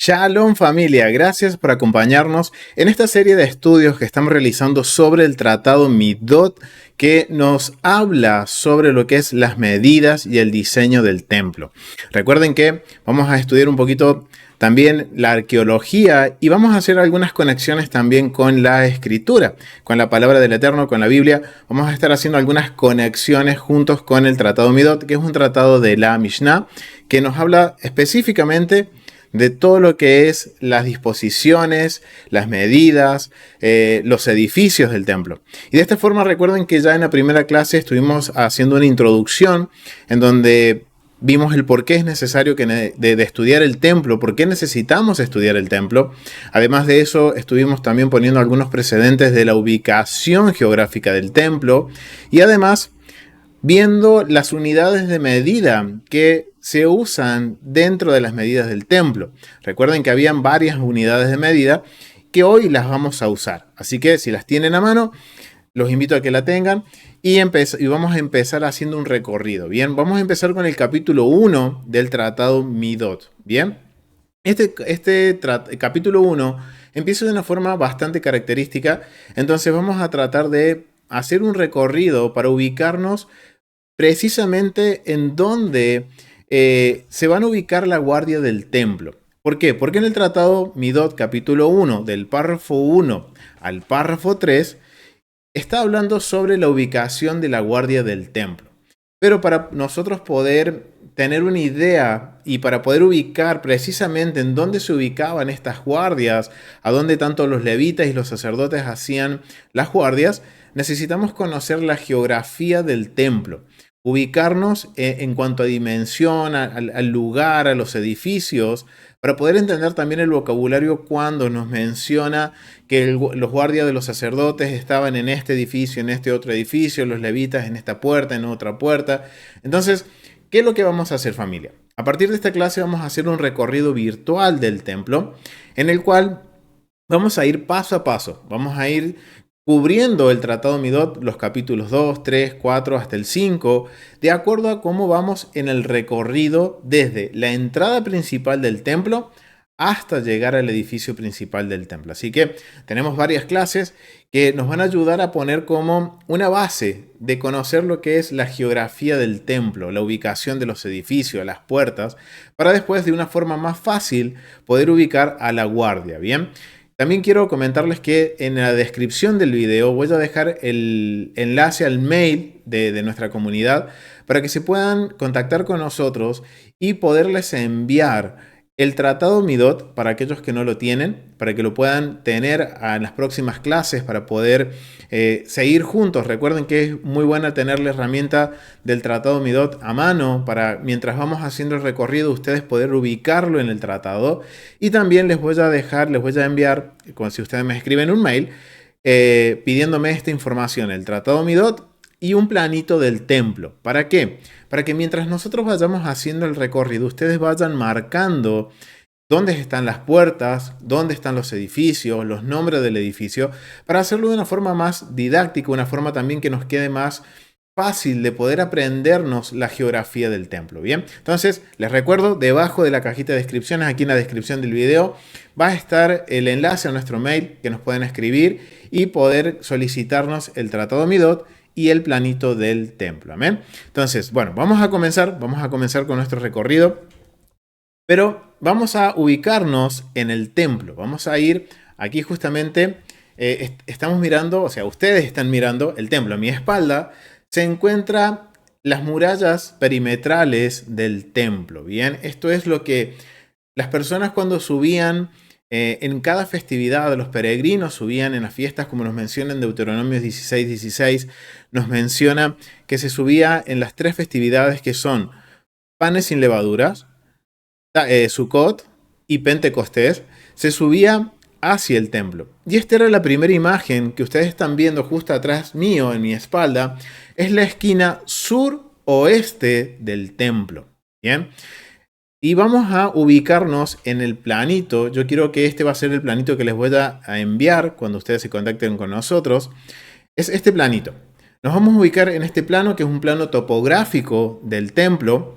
Shalom familia, gracias por acompañarnos en esta serie de estudios que estamos realizando sobre el Tratado Midot, que nos habla sobre lo que es las medidas y el diseño del templo. Recuerden que vamos a estudiar un poquito también la arqueología y vamos a hacer algunas conexiones también con la escritura, con la palabra del Eterno, con la Biblia. Vamos a estar haciendo algunas conexiones juntos con el Tratado Midot, que es un tratado de la Mishnah que nos habla específicamente de todo lo que es las disposiciones, las medidas, los edificios del templo. Y de esta forma recuerden que ya en la primera clase estuvimos haciendo una introducción en donde vimos el por qué es necesario de estudiar el templo, por qué necesitamos estudiar el templo. Además de eso, estuvimos también poniendo algunos precedentes de la ubicación geográfica del templo y además viendo las unidades de medida que se usan dentro de las medidas del templo. Recuerden que habían varias unidades de medida que hoy las vamos a usar. Así que si las tienen a mano, los invito a que la tengan y vamos a empezar haciendo un recorrido. Bien, vamos a empezar con el capítulo 1 del Tratado Midot. Bien, capítulo 1 empieza de una forma bastante característica. Entonces vamos a tratar de hacer un recorrido para ubicarnos precisamente en donde se van a ubicar la guardia del templo. ¿Por qué? Porque en el Tratado Midot, capítulo 1, del párrafo 1 al párrafo 3, está hablando sobre la ubicación de la guardia del templo. Pero para nosotros poder tener una idea y para poder ubicar precisamente en dónde se ubicaban estas guardias, a dónde tanto los levitas y los sacerdotes hacían las guardias, necesitamos conocer la geografía del templo. Ubicarnos en cuanto a dimensión, al lugar, a los edificios, para poder entender también el vocabulario cuando nos menciona que los guardias de los sacerdotes estaban en este edificio, en este otro edificio, los levitas en esta puerta, en otra puerta. Entonces, ¿qué es lo que vamos a hacer, familia? A partir de esta clase vamos a hacer un recorrido virtual del templo, en el cual vamos a ir paso a paso, vamos a ir cubriendo el Tratado Midot, los capítulos 2, 3, 4 hasta el 5, de acuerdo a cómo vamos en el recorrido desde la entrada principal del templo hasta llegar al edificio principal del templo. Así que tenemos varias clases que nos van a ayudar a poner como una base de conocer lo que es la geografía del templo, la ubicación de los edificios, las puertas, para después de una forma más fácil poder ubicar a la guardia, ¿bien? También quiero comentarles que en la descripción del video voy a dejar el enlace al mail de nuestra comunidad para que se puedan contactar con nosotros y poderles enviar el Tratado Midot para aquellos que no lo tienen, para que lo puedan tener en las próximas clases, para poder seguir juntos. Recuerden que es muy buena tener la herramienta del Tratado Midot a mano para, mientras vamos haciendo el recorrido, ustedes poder ubicarlo en el tratado. Y también les voy a enviar, como si ustedes me escriben un mail, pidiéndome esta información, el Tratado Midot y un planito del templo. ¿Para qué? Para que mientras nosotros vayamos haciendo el recorrido, ustedes vayan marcando dónde están las puertas, dónde están los edificios, los nombres del edificio, para hacerlo de una forma más didáctica, una forma también que nos quede más fácil de poder aprendernos la geografía del templo. Bien, entonces les recuerdo, debajo de la cajita de descripciones, aquí en la descripción del video, va a estar el enlace a nuestro mail que nos pueden escribir y poder solicitarnos el Tratado Midot y el planito del templo. Amén. Entonces, bueno, vamos a comenzar con nuestro recorrido, pero vamos a ubicarnos en el templo. Vamos a ir aquí justamente, estamos mirando, o sea, ustedes están mirando el templo. A mi espalda se encuentran las murallas perimetrales del templo. Bien, esto es lo que las personas cuando subían en cada festividad de los peregrinos, subían en las fiestas, como nos menciona en Deuteronomio 16:16, nos menciona que se subía en las tres festividades que son panes sin levaduras, Sukkot y Pentecostés, se subía hacia el templo. Y esta era la primera imagen que ustedes están viendo justo atrás mío, en mi espalda, es la esquina sur-oeste del templo. Bien. Y vamos a ubicarnos en el planito. Yo quiero que este va a ser el planito que les voy a enviar cuando ustedes se contacten con nosotros. Es este planito. Nos vamos a ubicar en este plano, que es un plano topográfico del templo,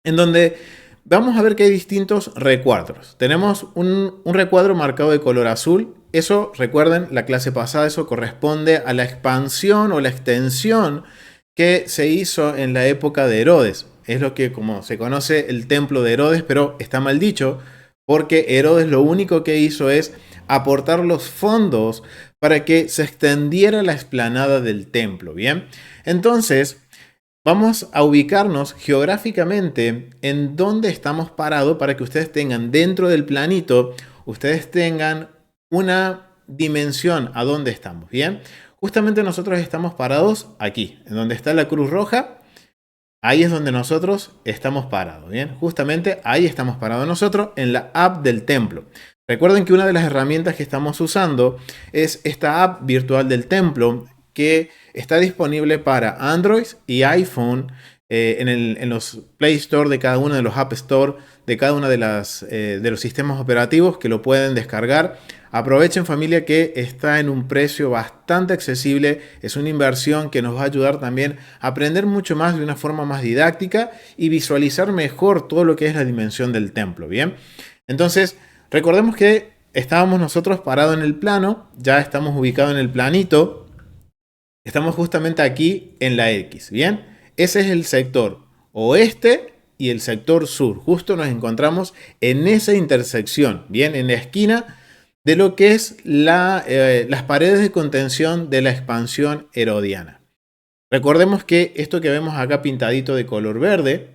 en donde vamos a ver que hay distintos recuadros. Tenemos un recuadro marcado de color azul. Eso, recuerden, la clase pasada, eso corresponde a la expansión o la extensión que se hizo en la época de Herodes. Es lo que como se conoce el templo de Herodes, pero está mal dicho porque Herodes lo único que hizo es aportar los fondos para que se extendiera la explanada del templo. Bien, entonces vamos a ubicarnos geográficamente en dónde estamos parados para que ustedes tengan dentro del planito, ustedes tengan una dimensión a dónde estamos. Bien, justamente nosotros estamos parados aquí, en donde está la cruz roja. Ahí es donde nosotros estamos parados. Bien, justamente ahí estamos parados nosotros en la app del templo. Recuerden que una de las herramientas que estamos usando es esta app virtual del templo que está disponible para Android y iPhone en los Play Store de cada uno de los App Store de cada uno de los sistemas operativos que lo pueden descargar. Aprovechen, familia, que está en un precio bastante accesible. Es una inversión que nos va a ayudar también a aprender mucho más de una forma más didáctica y visualizar mejor todo lo que es la dimensión del templo. Bien, entonces recordemos que estábamos nosotros parados en el plano, ya estamos ubicados en el planito. Estamos justamente aquí en la X, ¿bien? Ese es el sector oeste y el sector sur. Justo nos encontramos en esa intersección, ¿bien? En la esquina de lo que es las paredes de contención de la expansión herodiana. Recordemos que esto que vemos acá pintadito de color verde,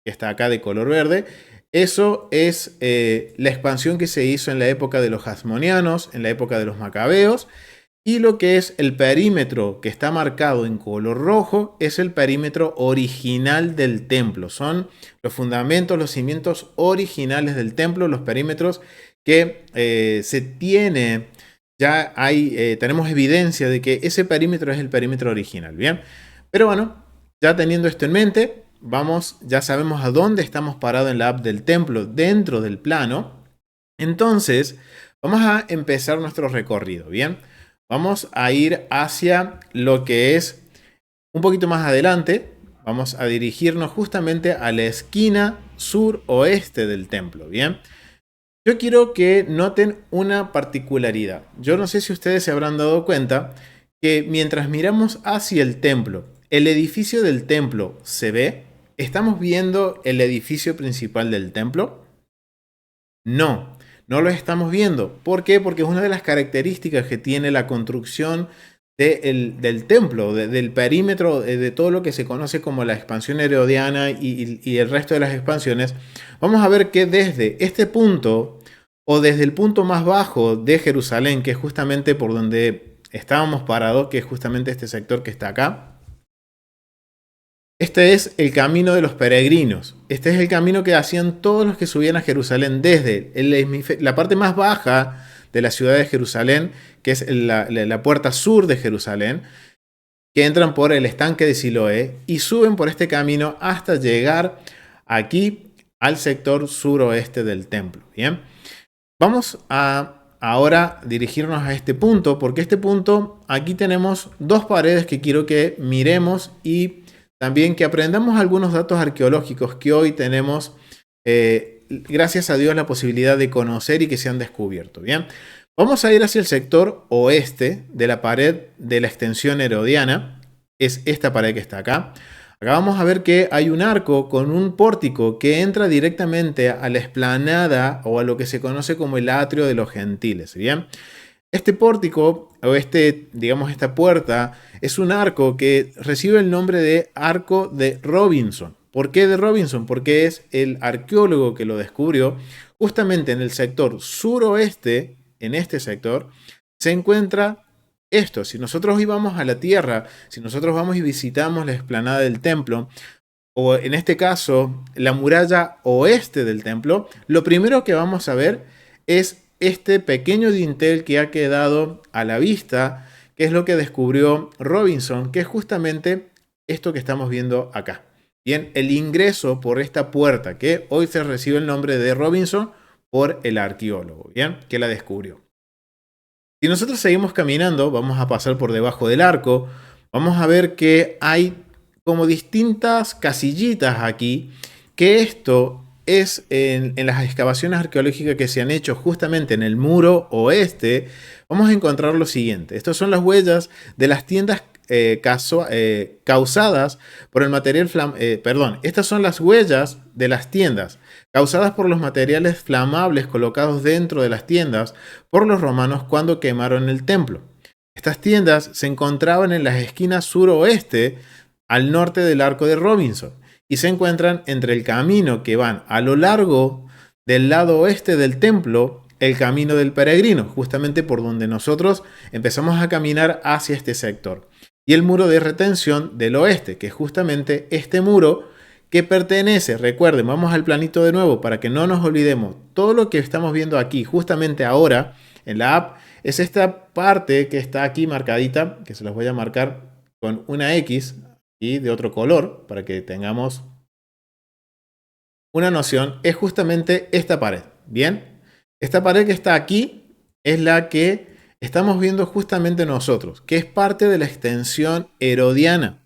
que está acá de color verde, eso es la expansión que se hizo en la época de los hasmonianos, en la época de los macabeos. Y lo que es el perímetro que está marcado en color rojo es el perímetro original del templo. Son los fundamentos, los cimientos originales del templo, los perímetros que se tiene, ya hay, tenemos evidencia de que ese perímetro es el perímetro original. Bien, pero bueno, ya teniendo esto en mente, vamos, ya sabemos a dónde estamos parados en la app del templo dentro del plano. Entonces, vamos a empezar nuestro recorrido. Bien. Vamos a ir hacia lo que es un poquito más adelante. Vamos a dirigirnos justamente a la esquina sur-oeste del templo. Bien. Yo quiero que noten una particularidad. Yo no sé si ustedes se habrán dado cuenta que mientras miramos hacia el templo, el edificio del templo se ve. ¿Estamos viendo el edificio principal del templo? No. No lo estamos viendo. ¿Por qué? Porque es una de las características que tiene la construcción del templo, del perímetro, de todo lo que se conoce como la expansión herodiana y el resto de las expansiones. Vamos a ver que desde este punto o desde el punto más bajo de Jerusalén, que es justamente por donde estábamos parados, que es justamente este sector que está acá. Este es el camino de los peregrinos. Este es el camino que hacían todos los que subían a Jerusalén desde la parte más baja de la ciudad de Jerusalén, que es la puerta sur de Jerusalén, que entran por el estanque de Siloé y suben por este camino hasta llegar aquí al sector suroeste del templo. Bien, vamos a ahora dirigirnos a este punto, porque este punto, aquí tenemos dos paredes que quiero que miremos y también que aprendamos algunos datos arqueológicos que hoy tenemos, gracias a Dios, la posibilidad de conocer y que se han descubierto. Bien, vamos a ir hacia el sector oeste de la pared de la extensión herodiana. Es esta pared que está acá. Acá vamos a ver que hay un arco con un pórtico que entra directamente a la explanada o a lo que se conoce como el atrio de los gentiles. Bien. Este pórtico, o digamos, esta puerta, es un arco que recibe el nombre de Arco de Robinson. ¿Por qué de Robinson? Porque es el arqueólogo que lo descubrió justamente en el sector suroeste, en este sector, se encuentra esto. Si nosotros íbamos a la tierra, si nosotros vamos y visitamos la explanada del templo, o en este caso, la muralla oeste del templo, lo primero que vamos a ver es este pequeño dintel que ha quedado a la vista, que es lo que descubrió Robinson, que es justamente esto que estamos viendo acá. Bien, el ingreso por esta puerta, que hoy se recibe el nombre de Robinson por el arqueólogo, bien, que la descubrió. Si nosotros seguimos caminando, vamos a pasar por debajo del arco, vamos a ver que hay como distintas casillitas aquí, que esto es en las excavaciones arqueológicas que se han hecho justamente en el muro oeste, vamos a encontrar lo siguiente. Estas son las huellas de las tiendas causadas por el material perdón, estas son las huellas de las tiendas causadas por los materiales flamables colocados dentro de las tiendas por los romanos cuando quemaron el templo. Estas tiendas se encontraban en las esquinas suroeste al norte del Arco de Robinson y se encuentran entre el camino que van a lo largo del lado oeste del templo, el camino del peregrino, justamente por donde nosotros empezamos a caminar hacia este sector, y el muro de retención del oeste, que es justamente este muro que pertenece, recuerden, vamos al planito de nuevo para que no nos olvidemos, todo lo que estamos viendo aquí justamente ahora en la app es esta parte que está aquí marcadita, que se las voy a marcar con una X y de otro color para que tengamos una noción, es justamente esta pared. Bien, esta pared que está aquí es la que estamos viendo justamente nosotros, que es parte de la extensión herodiana.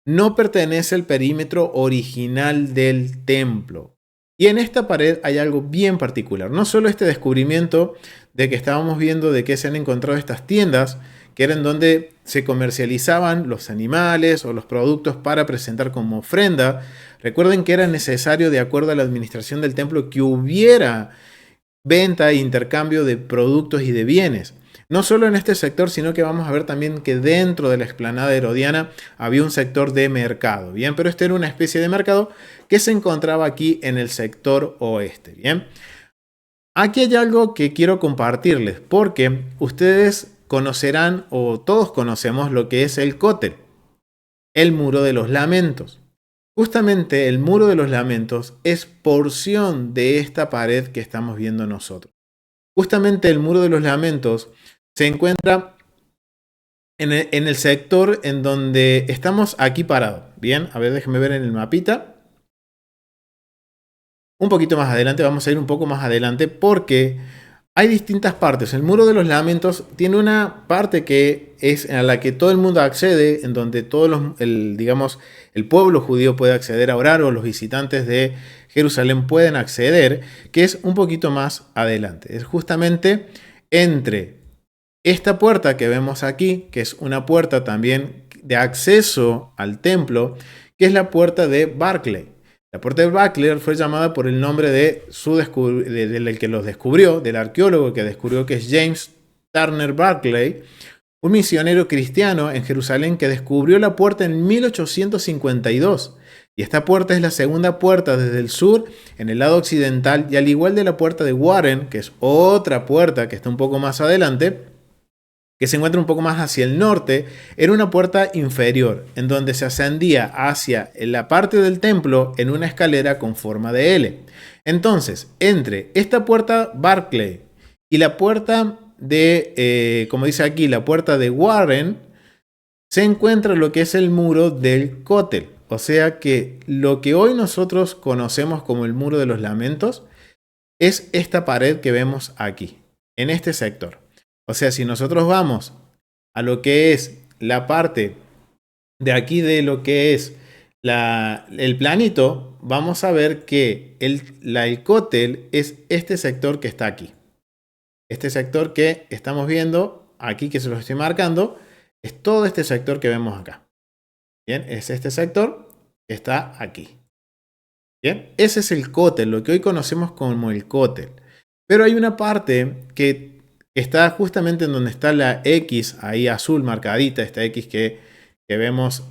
No pertenece al perímetro original del templo. Y en esta pared hay algo bien particular. No solo este descubrimiento de que estábamos viendo de que se han encontrado estas tiendas, que eran donde se comercializaban los animales o los productos para presentar como ofrenda. Recuerden que era necesario, de acuerdo a la administración del templo, que hubiera venta e intercambio de productos y de bienes. No solo en este sector, sino que vamos a ver también que dentro de la explanada herodiana había un sector de mercado. Bien, pero este era una especie de mercado que se encontraba aquí en el sector oeste. Bien, aquí hay algo que quiero compartirles porque ustedes conocerán o todos conocemos lo que es el cótel, el muro de los lamentos. Justamente el muro de los lamentos es porción de esta pared que estamos viendo nosotros. Justamente el muro de los lamentos se encuentra en el sector en donde estamos aquí parados. Bien, a ver, déjenme ver en el mapita. Un poquito más adelante, vamos a ir un poco más adelante porque hay distintas partes. El muro de los lamentos tiene una parte que es a la que todo el mundo accede, en donde digamos, el pueblo judío puede acceder a orar o los visitantes de Jerusalén pueden acceder, que es un poquito más adelante. Es justamente entre esta puerta que vemos aquí, que es una puerta también de acceso al templo, que es la puerta de Barclay. La puerta de Barclay fue llamada por el nombre de del que los descubrió, del arqueólogo que descubrió, que es James Turner Barclay, un misionero cristiano en Jerusalén que descubrió la puerta en 1852. Y esta puerta es la segunda puerta desde el sur, en el lado occidental, y al igual de la puerta de Warren, que es otra puerta que está un poco más adelante, que se encuentra un poco más hacia el norte, era una puerta inferior, en donde se ascendía hacia la parte del templo en una escalera con forma de L. Entonces, entre esta puerta Barclay y la puerta de, como dice aquí, la puerta de Warren, se encuentra lo que es el muro del cótel. O sea que lo que hoy nosotros conocemos como el muro de los lamentos es esta pared que vemos aquí, en este sector. O sea, si nosotros vamos a lo que es la parte de aquí de lo que es el planito, vamos a ver que el cótel es este sector que está aquí. Este sector que estamos viendo aquí, que se lo estoy marcando, es todo este sector que vemos acá. Bien, es este sector que está aquí. Bien, ese es el cótel, lo que hoy conocemos como el cótel. Pero hay una parte que está justamente en donde está la X, ahí azul marcadita, esta X que vemos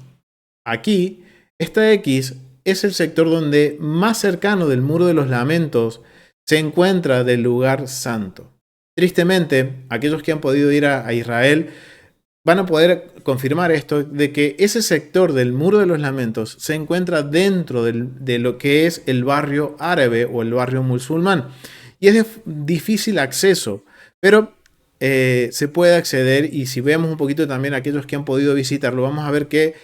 aquí. Esta X es el sector donde más cercano del muro de los lamentos se encuentra del lugar santo. Tristemente, aquellos que han podido ir a Israel van a poder confirmar esto, de que ese sector del muro de los lamentos se encuentra dentro de lo que es el barrio árabe o el barrio musulmán. Y es de difícil acceso, pero se puede acceder, y si vemos un poquito también a aquellos que han podido visitarlo, vamos a ver que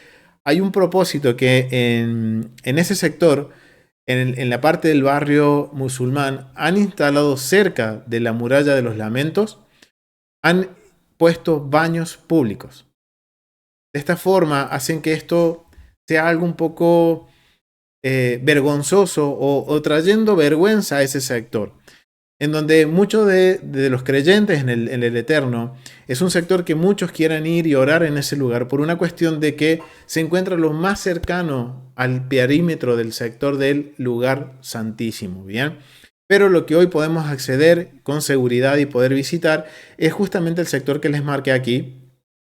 hay un propósito que en ese sector, en la parte del barrio musulmán, han instalado cerca de la muralla de los lamentos, han puesto baños públicos. De esta forma hacen que esto sea algo un poco vergonzoso o trayendo vergüenza a ese sector, en donde muchos de los creyentes en el Eterno es un sector que muchos quieran ir y orar en ese lugar por una cuestión de que se encuentra lo más cercano al perímetro del sector del lugar santísimo, ¿bien? Pero lo que hoy podemos acceder con seguridad y poder visitar es justamente el sector que les marqué aquí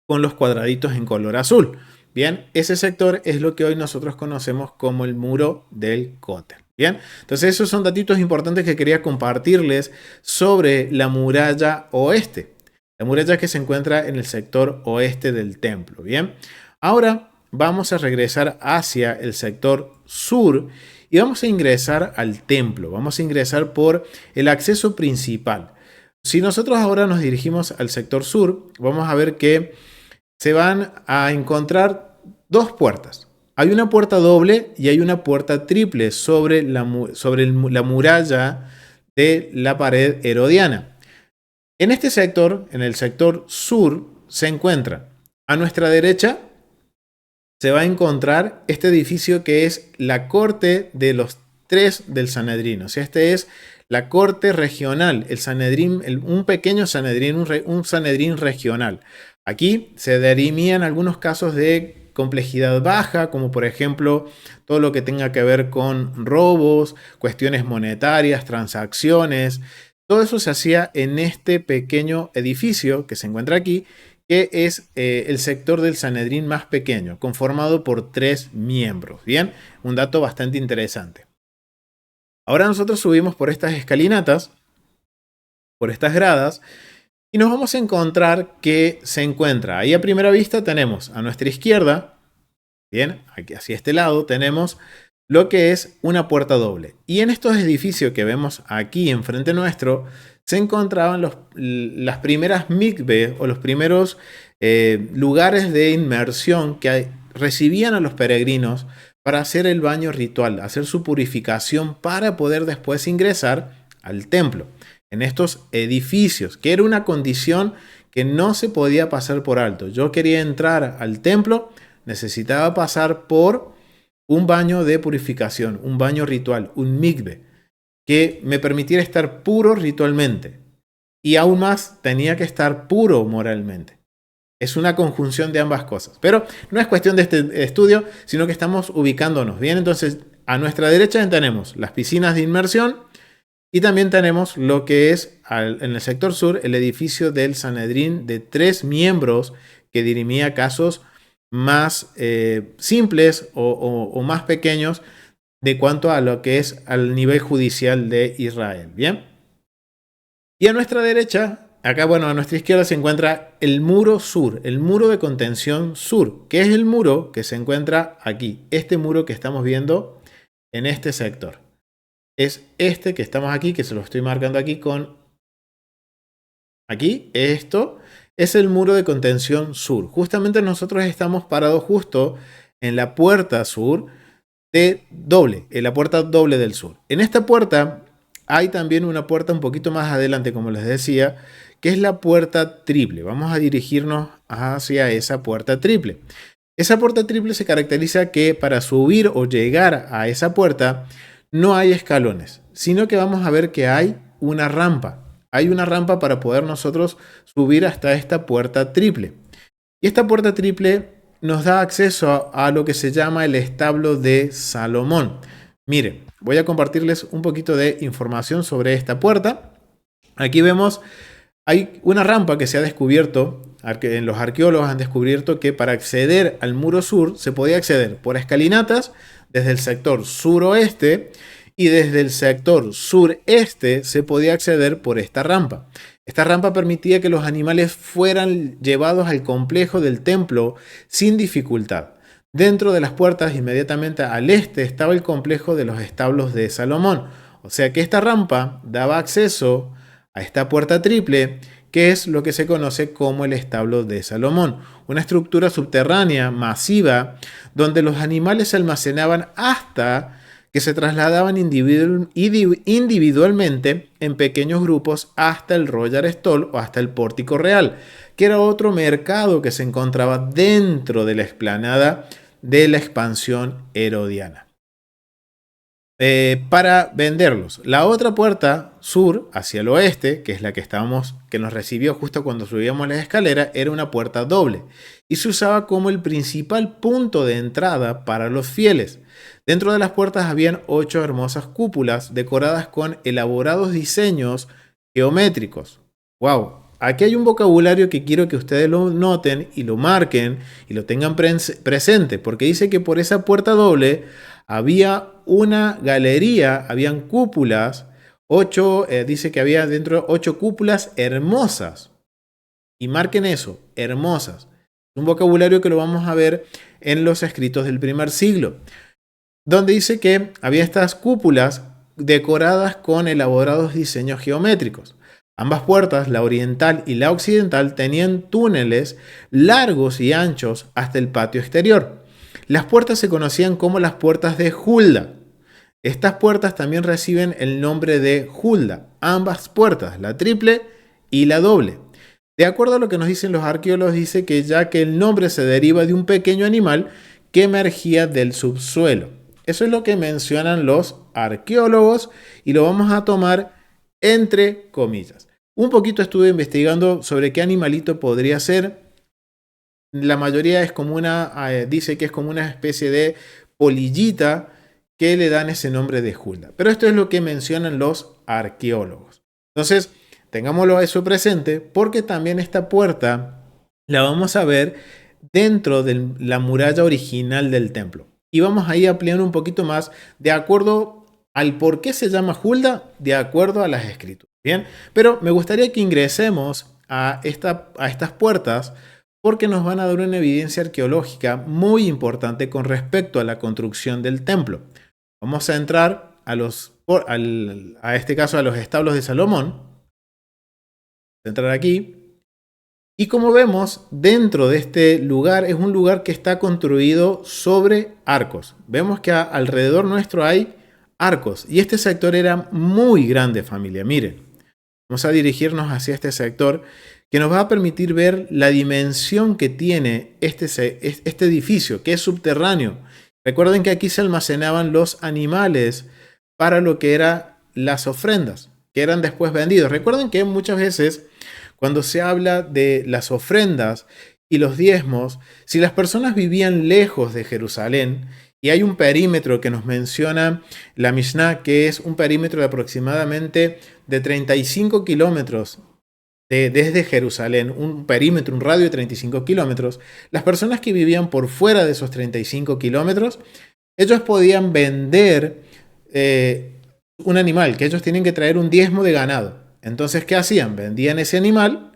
con los cuadraditos en color azul. Bien, ese sector es lo que hoy nosotros conocemos como el muro del Cótel. Bien, entonces esos son datitos importantes que quería compartirles sobre la muralla oeste. La muralla que se encuentra en el sector oeste del templo. Bien, ahora vamos a regresar hacia el sector sur y vamos a ingresar al templo. Vamos a ingresar por el acceso principal. Si nosotros ahora nos dirigimos al sector sur, vamos a ver que se van a encontrar dos puertas. Hay una puerta doble y hay una puerta triple sobre la muralla de la pared herodiana. En este sector, en el sector sur, se encuentra a nuestra derecha, se va a encontrar este edificio que es la corte de los tres del Sanedrín. O sea, este es la corte regional, el Sanedrín, un pequeño Sanedrín, un Sanedrín regional. Aquí se dirimían algunos casos de complejidad baja, como por ejemplo todo lo que tenga que ver con robos, cuestiones monetarias, transacciones. Todo eso se hacía en este pequeño edificio que se encuentra aquí, que es el sector del Sanedrín más pequeño, conformado por 3 miembros. Bien, un dato bastante interesante. Ahora nosotros subimos por estas escalinatas, por estas gradas, y nos vamos a encontrar que se encuentra, ahí a primera vista tenemos a nuestra izquierda, bien, aquí hacia este lado tenemos lo que es una puerta doble. Y en estos edificios que vemos aquí enfrente nuestro, se encontraban las primeras mikve o los primeros lugares de inmersión que recibían a los peregrinos para hacer el baño ritual, hacer su purificación para poder después ingresar al templo. En estos edificios, que era una condición que no se podía pasar por alto. Yo quería entrar al templo, necesitaba pasar por un baño de purificación, un baño ritual, un mikve, que me permitiera estar puro ritualmente. Y aún más, tenía que estar puro moralmente. Es una conjunción de ambas cosas. Pero no es cuestión de este estudio, sino que estamos ubicándonos bien. Entonces, a nuestra derecha tenemos las piscinas de inmersión y también tenemos lo que es en el sector sur el edificio del Sanedrín de 3 miembros que dirimía casos más simples o más pequeños de cuanto a lo que es al nivel judicial de Israel. Bien. Y a nuestra derecha, acá, bueno, a nuestra izquierda se encuentra el muro sur, el muro de contención sur, que es el muro que se encuentra aquí, este muro que estamos viendo en este sector. Es este que estamos aquí, que se lo estoy marcando aquí con... Aquí, esto es el muro de contención sur. Justamente nosotros estamos parados justo en la puerta sur de doble, en la puerta doble del sur. En esta puerta hay también una puerta un poquito más adelante, como les decía, que es la puerta triple. Vamos a dirigirnos hacia esa puerta triple. Esa puerta triple se caracteriza que para subir o llegar a esa puerta no hay escalones, sino que vamos a ver que hay una rampa. Hay una rampa para poder nosotros subir hasta esta puerta triple. Y esta puerta triple nos da acceso a lo que se llama el establo de Salomón. Miren, voy a compartirles un poquito de información sobre esta puerta. Aquí vemos, hay una rampa que se ha descubierto, los arqueólogos han descubierto que para acceder al muro sur se podía acceder por escalinatas desde el sector suroeste y desde el sector sureste se podía acceder por esta rampa. Esta rampa permitía que los animales fueran llevados al complejo del templo sin dificultad. Dentro de las puertas, inmediatamente al este, estaba el complejo de los establos de Salomón. O sea que esta rampa daba acceso a esta puerta triple, que es lo que se conoce como el establo de Salomón. Una estructura subterránea masiva donde los animales se almacenaban hasta que se trasladaban individualmente en pequeños grupos hasta el Royal Stall o hasta el Pórtico Real, que era otro mercado que se encontraba dentro de la explanada de la expansión herodiana. para venderlos. La otra puerta sur, hacia el oeste, que es la que nos recibió justo cuando subíamos la escalera, era una puerta doble y se usaba como el principal punto de entrada para los fieles. Dentro de las puertas habían 8 hermosas cúpulas decoradas con elaborados diseños geométricos. ¡Wow! Aquí hay un vocabulario que quiero que ustedes lo noten y lo marquen y lo tengan presente, porque dice que por esa puerta doble había una galería, habían cúpulas, dice que había dentro 8 cúpulas hermosas. Y marquen eso, hermosas. Un vocabulario que lo vamos a ver en los escritos del primer siglo, donde dice que había estas cúpulas decoradas con elaborados diseños geométricos. Ambas puertas, la oriental y la occidental, tenían túneles largos y anchos hasta el patio exterior. Las puertas se conocían como las puertas de Hulda. Estas puertas también reciben el nombre de Hulda, ambas puertas, la triple y la doble. De acuerdo a lo que nos dicen los arqueólogos, dice que ya que el nombre se deriva de un pequeño animal que emergía del subsuelo. Eso es lo que mencionan los arqueólogos y lo vamos a tomar entre comillas. Un poquito estuve investigando sobre qué animalito podría ser. La mayoría es como dice que es como una especie de polillita que le dan ese nombre de Hulda. Pero esto es lo que mencionan los arqueólogos. Entonces, tengámoslo eso presente porque también esta puerta la vamos a ver dentro de la muralla original del templo. Y vamos a ir ampliando un poquito más de acuerdo al por qué se llama Hulda, de acuerdo a las escrituras. Bien, pero me gustaría que ingresemos a estas puertas porque nos van a dar una evidencia arqueológica muy importante con respecto a la construcción del templo. Vamos a entrar a este caso a los establos de Salomón. Vamos a entrar aquí. Y como vemos, dentro de este lugar es un lugar que está construido sobre arcos. Vemos que alrededor nuestro hay arcos. Y este sector era muy grande, familia. Miren, vamos a dirigirnos hacia este sector que nos va a permitir ver la dimensión que tiene este edificio, que es subterráneo. Recuerden que aquí se almacenaban los animales para lo que eran las ofrendas, que eran después vendidos. Recuerden que muchas veces cuando se habla de las ofrendas y los diezmos, si las personas vivían lejos de Jerusalén, y hay un perímetro que nos menciona la Mishnah, que es un perímetro de aproximadamente de 35 kilómetros desde Jerusalén, un perímetro, un radio de 35 kilómetros, las personas que vivían por fuera de esos 35 kilómetros, ellos podían vender un animal, que ellos tienen que traer un diezmo de ganado. Entonces, ¿qué hacían? Vendían ese animal,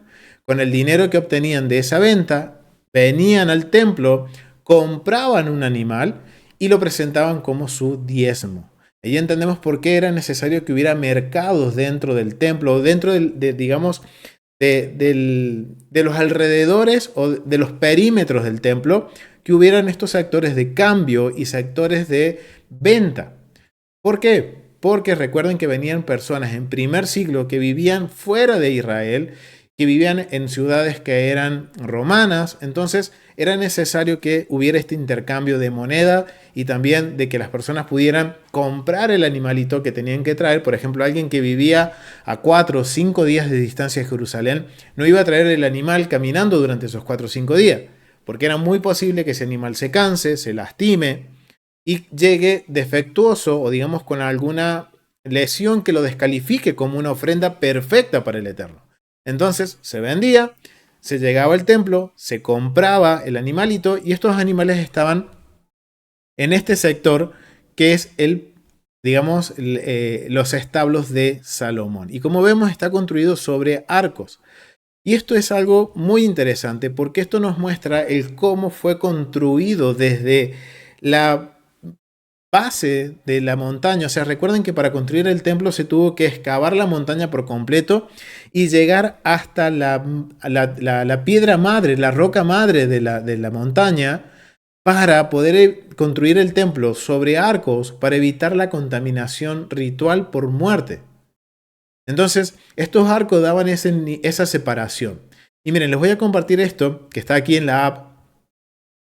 con el dinero que obtenían de esa venta, venían al templo, compraban un animal y lo presentaban como su diezmo. Ahí entendemos por qué era necesario que hubiera mercados dentro del templo, dentro digamos, de los alrededores o de los perímetros del templo, que hubieran estos sectores de cambio y sectores de venta. ¿Por qué? Porque recuerden que venían personas en primer siglo que vivían fuera de Israel, que vivían en ciudades que eran romanas, entonces era necesario que hubiera este intercambio de moneda y también de que las personas pudieran comprar el animalito que tenían que traer. Por ejemplo, alguien que vivía a 4 o 5 días de distancia de Jerusalén no iba a traer el animal caminando durante esos 4 o 5 días, porque era muy posible que ese animal se canse, se lastime y llegue defectuoso o digamos con alguna lesión que lo descalifique como una ofrenda perfecta para el Eterno. Entonces se vendía, se llegaba al templo, se compraba el animalito y estos animales estaban en este sector que es los establos de Salomón. Y como vemos está construido sobre arcos. Y esto es algo muy interesante porque esto nos muestra el cómo fue construido desde la base de la montaña. O sea, recuerden que para construir el templo se tuvo que excavar la montaña por completo y llegar hasta la piedra madre, la roca madre de la montaña, para poder construir el templo sobre arcos para evitar la contaminación ritual por muerte. Entonces, estos arcos daban esa separación. Y miren, les voy a compartir esto que está aquí en la app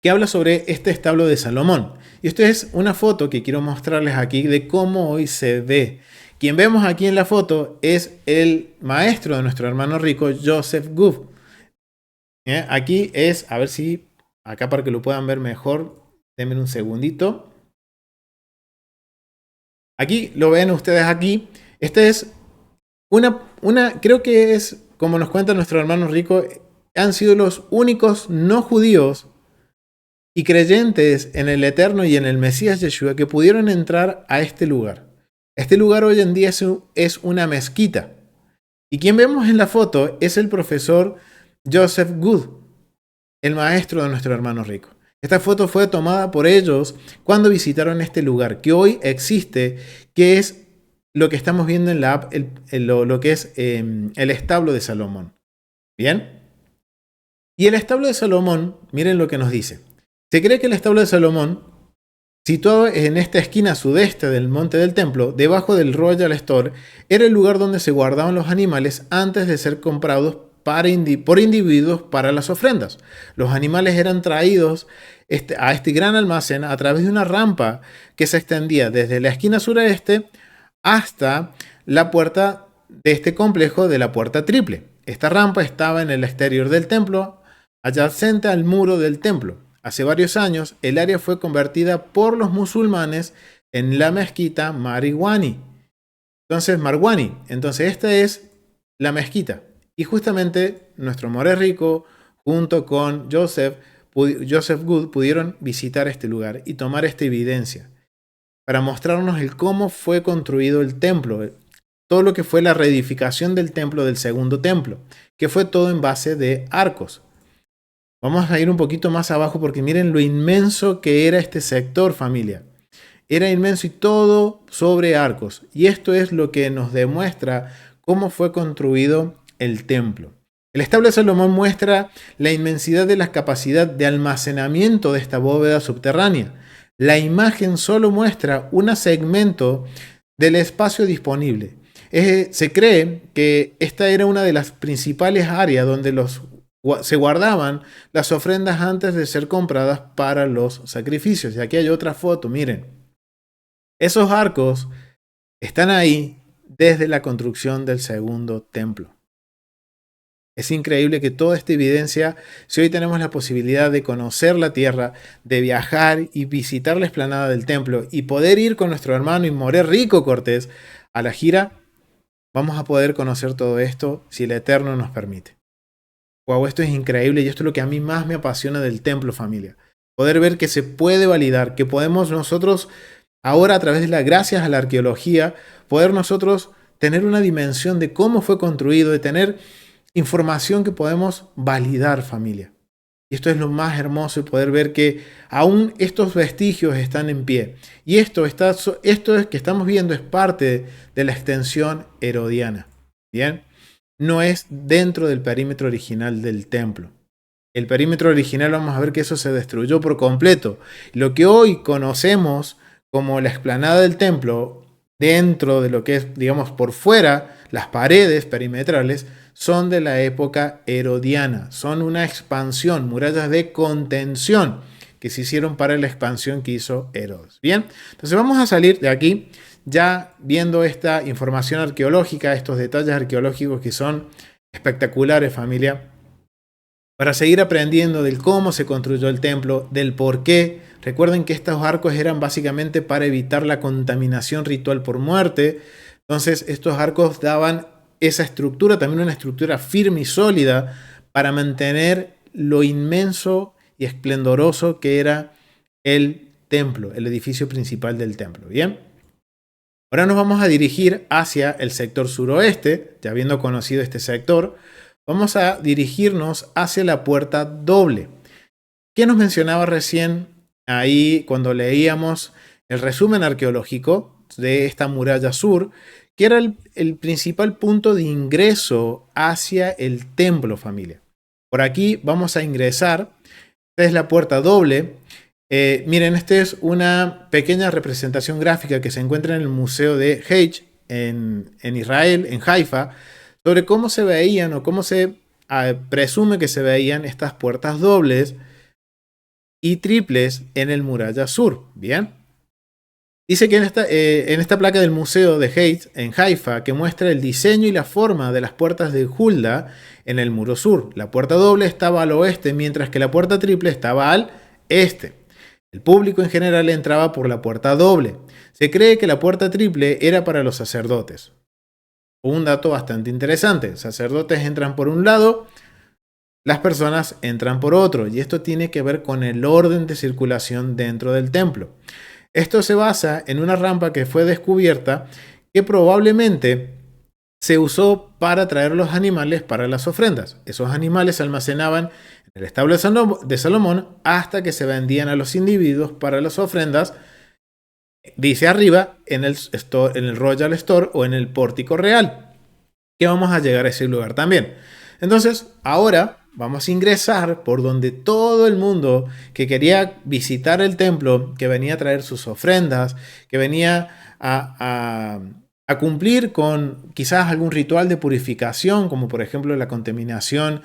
que habla sobre este establo de Salomón. Y esto es una foto que quiero mostrarles aquí de cómo hoy se ve. Quien vemos aquí en la foto es el maestro de nuestro hermano rico, Joseph Goof. Aquí es, a ver si, acá para que lo puedan ver mejor, denme un segundito. Aquí lo ven ustedes aquí. Este es creo que es, como nos cuenta nuestro hermano rico, han sido los únicos no judíos y creyentes en el Eterno y en el Mesías Yeshua que pudieron entrar a este lugar. Este lugar hoy en día es una mezquita. Y quien vemos en la foto es el profesor Joseph Good, el maestro de nuestro hermano rico. Esta foto fue tomada por ellos cuando visitaron este lugar, que hoy existe, que es lo que estamos viendo en la app, lo que es el establo de Salomón. ¿Bien? Y el establo de Salomón, miren lo que nos dice. Se cree que el establo de Salomón, situado en esta esquina sudeste del monte del templo, debajo del Royal Store, era el lugar donde se guardaban los animales antes de ser comprados por individuos para las ofrendas. Los animales eran traídos a este gran almacén a través de una rampa que se extendía desde la esquina sureste hasta la puerta de este complejo de la puerta triple. Esta rampa estaba en el exterior del templo, adyacente al muro del templo. Hace varios años, el área fue convertida por los musulmanes en la mezquita Marwani. Entonces, esta es la mezquita. Y justamente nuestro more rico, junto con Joseph Good, pudieron visitar este lugar y tomar esta evidencia para mostrarnos el cómo fue construido el templo, todo lo que fue la reedificación del templo del segundo templo, que fue todo en base de arcos. Vamos a ir un poquito más abajo porque miren lo inmenso que era este sector, familia. Era inmenso y todo sobre arcos. Y esto es lo que nos demuestra cómo fue construido el templo. El establo de Salomón muestra la inmensidad de la capacidad de almacenamiento de esta bóveda subterránea. La imagen solo muestra un segmento del espacio disponible. Se cree que esta era una de las principales áreas donde se guardaban las ofrendas antes de ser compradas para los sacrificios. Y aquí hay otra foto, miren. Esos arcos están ahí desde la construcción del segundo templo. Es increíble que toda esta evidencia, si hoy tenemos la posibilidad de conocer la tierra, de viajar y visitar la explanada del templo y poder ir con nuestro hermano y more rico Cortés a la gira, vamos a poder conocer todo esto si el Eterno nos permite. Wow, esto es increíble y esto es lo que a mí más me apasiona del templo, familia. Poder ver que se puede validar, que podemos nosotros ahora a través de gracias a la arqueología, poder nosotros tener una dimensión de cómo fue construido, de tener información que podemos validar, familia. Y esto es lo más hermoso, poder ver que aún estos vestigios están en pie. Y esto es que estamos viendo es parte de la extensión herodiana. Bien, no es dentro del perímetro original del templo. El perímetro original, vamos a ver que eso se destruyó por completo. Lo que hoy conocemos como la explanada del templo, dentro de lo que es, digamos, por fuera, las paredes perimetrales, son de la época herodiana. Son una expansión, murallas de contención que se hicieron para la expansión que hizo Herodes. Bien, entonces vamos a salir de aquí ya viendo esta información arqueológica, estos detalles arqueológicos que son espectaculares, familia, para seguir aprendiendo del cómo se construyó el templo, del por qué. Recuerden que estos arcos eran básicamente para evitar la contaminación ritual por muerte. Entonces estos arcos daban esa estructura, también una estructura firme y sólida para mantener lo inmenso y esplendoroso que era el templo, el edificio principal del templo. Bien, ahora nos vamos a dirigir hacia el sector suroeste, ya habiendo conocido este sector, vamos a dirigirnos hacia la puerta doble. ¿Qué nos mencionaba recién ahí cuando leíamos el resumen arqueológico de esta muralla sur? Que era el principal punto de ingreso hacia el templo, familia. Por aquí vamos a ingresar. Esta es la puerta doble. Miren, esta es una pequeña representación gráfica que se encuentra en el Museo de Hage en Israel, en Haifa, sobre cómo se veían o cómo se presume que se veían estas puertas dobles y triples en el muralla sur. Bien. Dice que en esta placa del Museo de Heights, en Haifa, que muestra el diseño y la forma de las puertas de Hulda en el muro sur. La puerta doble estaba al oeste, mientras que la puerta triple estaba al este. El público en general entraba por la puerta doble. Se cree que la puerta triple era para los sacerdotes. Un dato bastante interesante. Sacerdotes entran por un lado, las personas entran por otro. Y esto tiene que ver con el orden de circulación dentro del templo. Esto se basa en una rampa que fue descubierta que probablemente se usó para traer los animales para las ofrendas. Esos animales se almacenaban en el establo de Salomón hasta que se vendían a los individuos para las ofrendas, dice arriba, en el Royal Store o en el Pórtico Real, que vamos a llegar a ese lugar también. Entonces, ahora vamos a ingresar por donde todo el mundo que quería visitar el templo, que venía a traer sus ofrendas, que venía a cumplir con quizás algún ritual de purificación, como por ejemplo la contaminación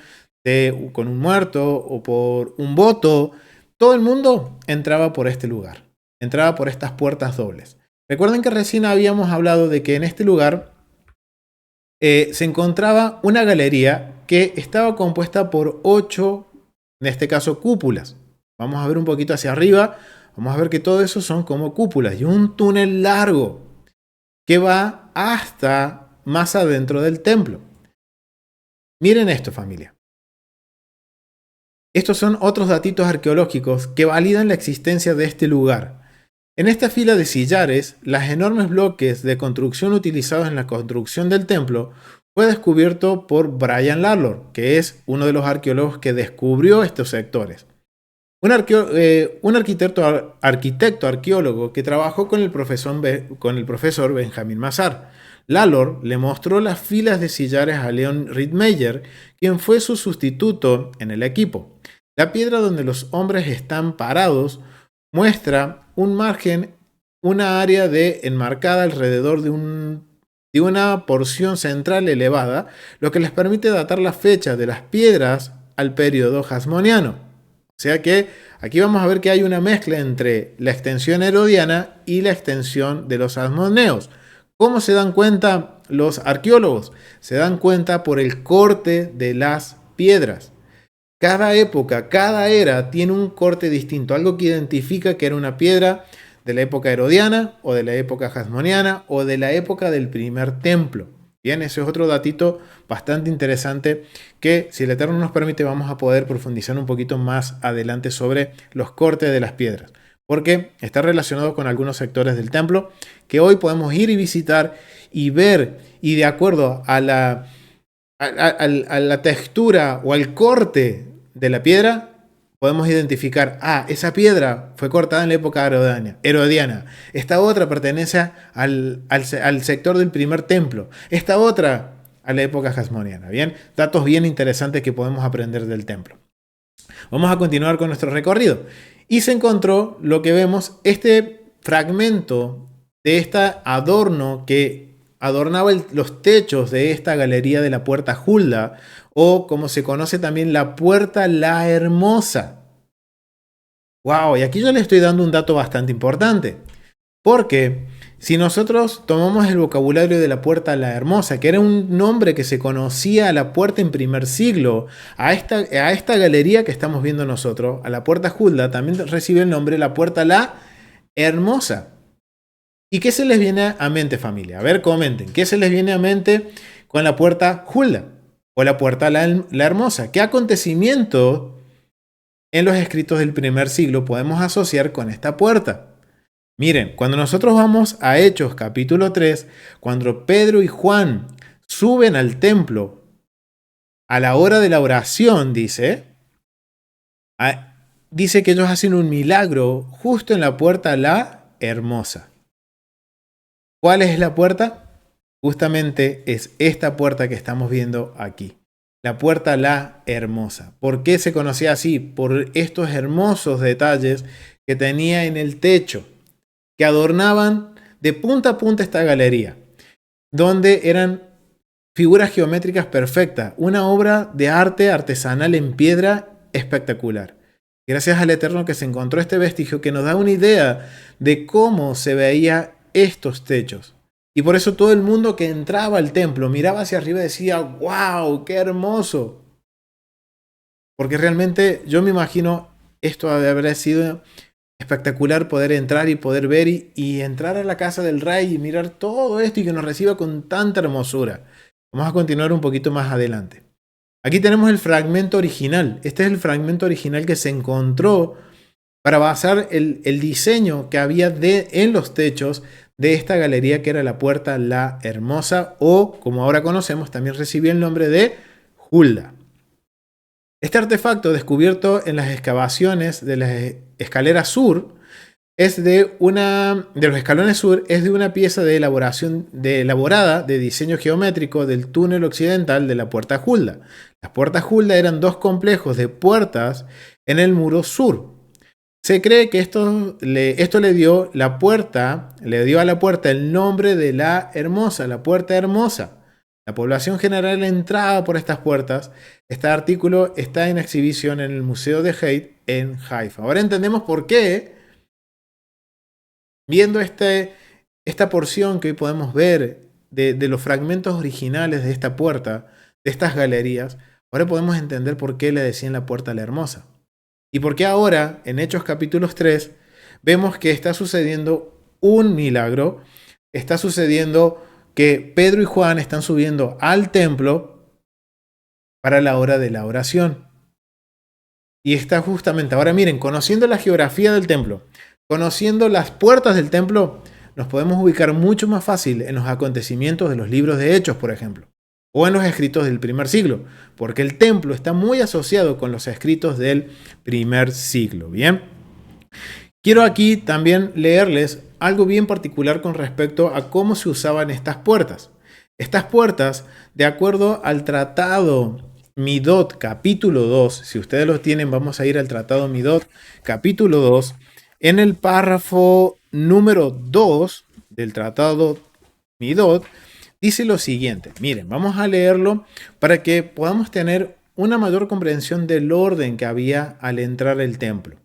con un muerto o por un voto. Todo el mundo entraba por este lugar, entraba por estas puertas dobles. Recuerden que recién habíamos hablado de que en este lugar se encontraba una galería que estaba compuesta por 8, en este caso, cúpulas. Vamos a ver un poquito hacia arriba. Vamos a ver que todo eso son como cúpulas y un túnel largo que va hasta más adentro del templo. Miren esto, familia. Estos son otros datitos arqueológicos que validan la existencia de este lugar. En esta fila de sillares, los enormes bloques de construcción utilizados en la construcción del templo fue descubierto por Brian Lalor, que es uno de los arqueólogos que descubrió estos sectores. Un arquitecto arqueólogo que trabajó con el profesor Benjamin Mazar. Lalor le mostró las filas de sillares a Leon Rittmeyer, quien fue su sustituto en el equipo. La piedra donde los hombres están parados muestra un margen, una área enmarcada alrededor de una porción central elevada, lo que les permite datar la fecha de las piedras al periodo hasmoniano. O sea que aquí vamos a ver que hay una mezcla entre la extensión herodiana y la extensión de los hasmoneos. ¿Cómo se dan cuenta los arqueólogos? Se dan cuenta por el corte de las piedras. Cada época, cada era tiene un corte distinto, algo que identifica que era una piedra de la época herodiana o de la época hasmoniana o de la época del primer templo. Bien, ese es otro datito bastante interesante que, si el Eterno nos permite, vamos a poder profundizar un poquito más adelante sobre los cortes de las piedras, porque está relacionado con algunos sectores del templo que hoy podemos ir y visitar y ver, y de acuerdo a la textura o al corte de la piedra, podemos identificar, esa piedra fue cortada en la época herodiana. Esta otra pertenece al sector del primer templo. Esta otra a la época hasmoniana. Bien, datos bien interesantes que podemos aprender del templo. Vamos a continuar con nuestro recorrido. Y se encontró lo que vemos, este fragmento de este adorno que adornaba los techos de esta galería de la puerta Hulda, o como se conoce también, la puerta La Hermosa. ¡Wow! Y aquí yo le estoy dando un dato bastante importante, porque si nosotros tomamos el vocabulario de la puerta La Hermosa, que era un nombre que se conocía a la puerta en primer siglo, a esta galería que estamos viendo nosotros, a la puerta Hulda, también recibe el nombre la puerta La Hermosa. ¿Y qué se les viene a mente, familia? A ver, comenten. ¿Qué se les viene a mente con la puerta Hulda o la puerta La Hermosa? ¿Qué acontecimiento en los escritos del primer siglo podemos asociar con esta puerta? Miren, cuando nosotros vamos a Hechos capítulo 3, cuando Pedro y Juan suben al templo a la hora de la oración, dice que ellos hacen un milagro justo en la puerta La Hermosa. ¿Cuál es la puerta? Justamente es esta puerta que estamos viendo aquí. La puerta La Hermosa. ¿Por qué se conocía así? Por estos hermosos detalles que tenía en el techo, que adornaban de punta a punta esta galería, donde eran figuras geométricas perfectas, una obra de arte artesanal en piedra espectacular. Gracias al Eterno que se encontró este vestigio que nos da una idea de cómo se veían estos techos. Y por eso todo el mundo que entraba al templo miraba hacia arriba y decía, wow, qué hermoso. Porque realmente yo me imagino esto habrá sido espectacular poder entrar y poder ver y entrar a la casa del rey y mirar todo esto y que nos reciba con tanta hermosura. Vamos a continuar un poquito más adelante. Aquí tenemos el fragmento original. Este es el fragmento original que se encontró para basar el diseño que había en los techos de esta galería que era la Puerta La Hermosa, o como ahora conocemos también recibió el nombre de Hulda. Este artefacto descubierto en las excavaciones de la escalera sur es de los escalones sur, es de una pieza de elaborada de diseño geométrico del túnel occidental de la Puerta Hulda. Las puertas Hulda eran dos complejos de puertas en el muro sur. Se cree que esto le dio a la puerta el nombre de la Hermosa, la Puerta Hermosa. La población general entraba por estas puertas. Este artículo está en exhibición en el Museo de Heit en Haifa. Ahora entendemos por qué, viendo esta porción que hoy podemos ver de los fragmentos originales de esta puerta, de estas galerías, ahora podemos entender por qué le decían la Puerta la Hermosa. Y por qué ahora, en Hechos capítulos 3, vemos que está sucediendo un milagro, está sucediendo que Pedro y Juan están subiendo al templo para la hora de la oración. Y está justamente ahora, miren, conociendo la geografía del templo, conociendo las puertas del templo, nos podemos ubicar mucho más fácil en los acontecimientos de los libros de Hechos, por ejemplo, o en los escritos del primer siglo, porque el templo está muy asociado con los escritos del primer siglo. Bien, quiero aquí también leerles algo bien particular con respecto a cómo se usaban estas puertas. Estas puertas, de acuerdo al tratado Midot capítulo 2, si ustedes lo tienen, vamos a ir al tratado Midot capítulo 2, en el párrafo número 2 del tratado Midot, dice lo siguiente. Miren, vamos a leerlo para que podamos tener una mayor comprensión del orden que había al entrar al templo.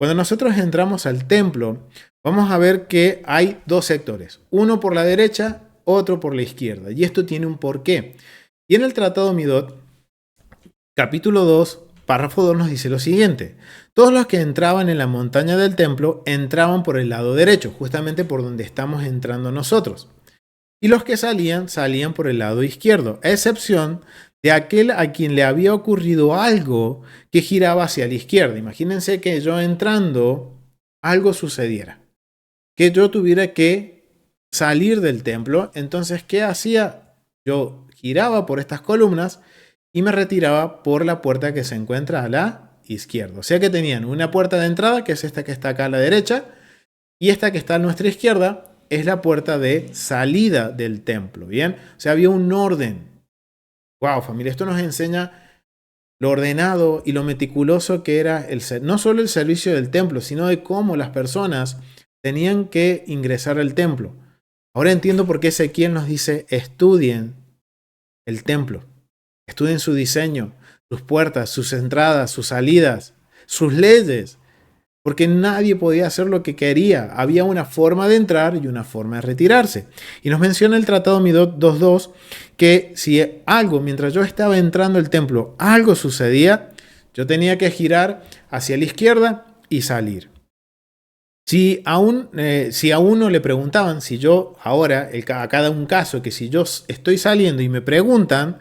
Cuando nosotros entramos al templo, vamos a ver que hay dos sectores, uno por la derecha, otro por la izquierda, y esto tiene un porqué. Y en el tratado Midot, capítulo 2, párrafo 2 nos dice lo siguiente: todos los que entraban en la montaña del templo entraban por el lado derecho, justamente por donde estamos entrando nosotros. Y los que salían por el lado izquierdo, a excepción de aquel a quien le había ocurrido algo que giraba hacia la izquierda. Imagínense que yo entrando, algo sucediera, que yo tuviera que salir del templo. Entonces, ¿qué hacía? Yo giraba por estas columnas y me retiraba por la puerta que se encuentra a la izquierda. O sea que tenían una puerta de entrada, que es esta que está acá a la derecha, y esta que está a nuestra izquierda es la puerta de salida del templo. Bien, o sea, había un orden. Wow, familia, esto nos enseña lo ordenado y lo meticuloso que era no solo el servicio del templo, sino de cómo las personas tenían que ingresar al templo. Ahora entiendo por qué Ezequiel nos dice: estudien el templo, estudien su diseño, sus puertas, sus entradas, sus salidas, sus leyes, porque nadie podía hacer lo que quería. Había una forma de entrar y una forma de retirarse. Y nos menciona el tratado Midot 2.2 que si algo, mientras yo estaba entrando al templo, algo sucedía, yo tenía que girar hacia la izquierda y salir. Si a uno le preguntaban, si yo ahora, a cada un caso, que si yo estoy saliendo y me preguntan,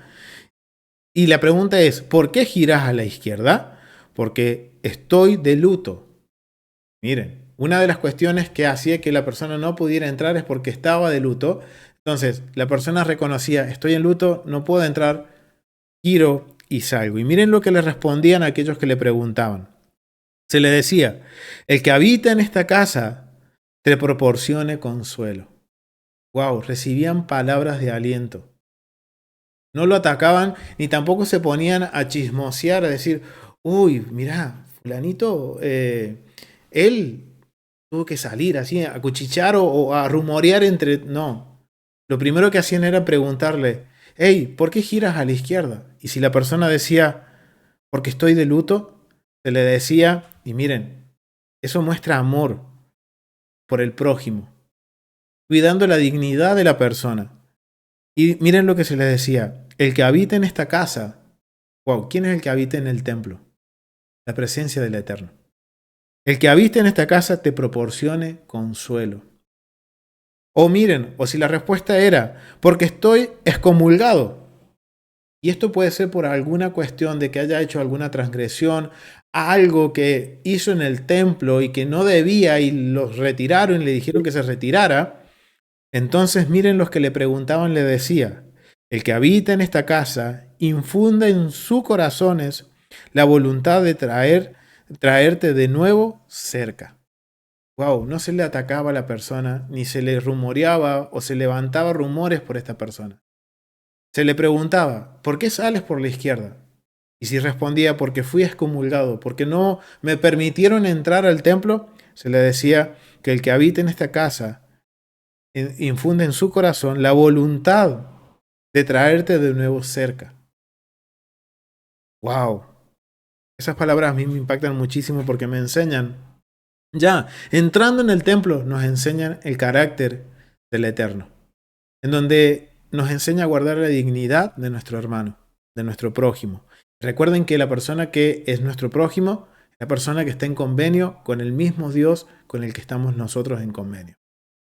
y la pregunta es: ¿por qué giras a la izquierda? Porque estoy de luto. Miren, una de las cuestiones que hacía que la persona no pudiera entrar es porque estaba de luto. Entonces, la persona reconocía: estoy en luto, no puedo entrar, giro y salgo. Y miren lo que le respondían a aquellos que le preguntaban. Se le decía: el que habita en esta casa te proporcione consuelo. Wow, recibían palabras de aliento. No lo atacaban ni tampoco se ponían a chismosear, a decir: uy, mirá, fulanito, él tuvo que salir así a cuchichear o a rumorear entre... No. Lo primero que hacían era preguntarle: hey, ¿por qué giras a la izquierda? Y si la persona decía: porque estoy de luto, se le decía, y miren, eso muestra amor por el prójimo, cuidando la dignidad de la persona. Y miren lo que se le decía, el que habita en esta casa, wow, ¿quién es el que habita en el templo? La presencia del Eterno. El que habita en esta casa te proporcione consuelo. O miren, o si la respuesta era, porque estoy excomulgado. Y esto puede ser por alguna cuestión de que haya hecho alguna transgresión, algo que hizo en el templo y que no debía y los retiraron y le dijeron que se retirara. Entonces miren los que le preguntaban, le decía, el que habita en esta casa infunda en sus corazones la voluntad de traerte de nuevo cerca. Wow, no se le atacaba a la persona, ni se le rumoreaba o se levantaba rumores por esta persona. Se le preguntaba, ¿por qué sales por la izquierda? Y si respondía, porque fui excomulgado, porque no me permitieron entrar al templo, se le decía que el que habita en esta casa infunde en su corazón la voluntad de traerte de nuevo cerca. ¡Wow! Esas palabras a mí me impactan muchísimo porque me enseñan, ya, entrando en el templo, nos enseñan el carácter del Eterno, en donde nos enseña a guardar la dignidad de nuestro hermano, de nuestro prójimo. Recuerden que la persona que es nuestro prójimo, la persona que está en convenio con el mismo Dios con el que estamos nosotros en convenio.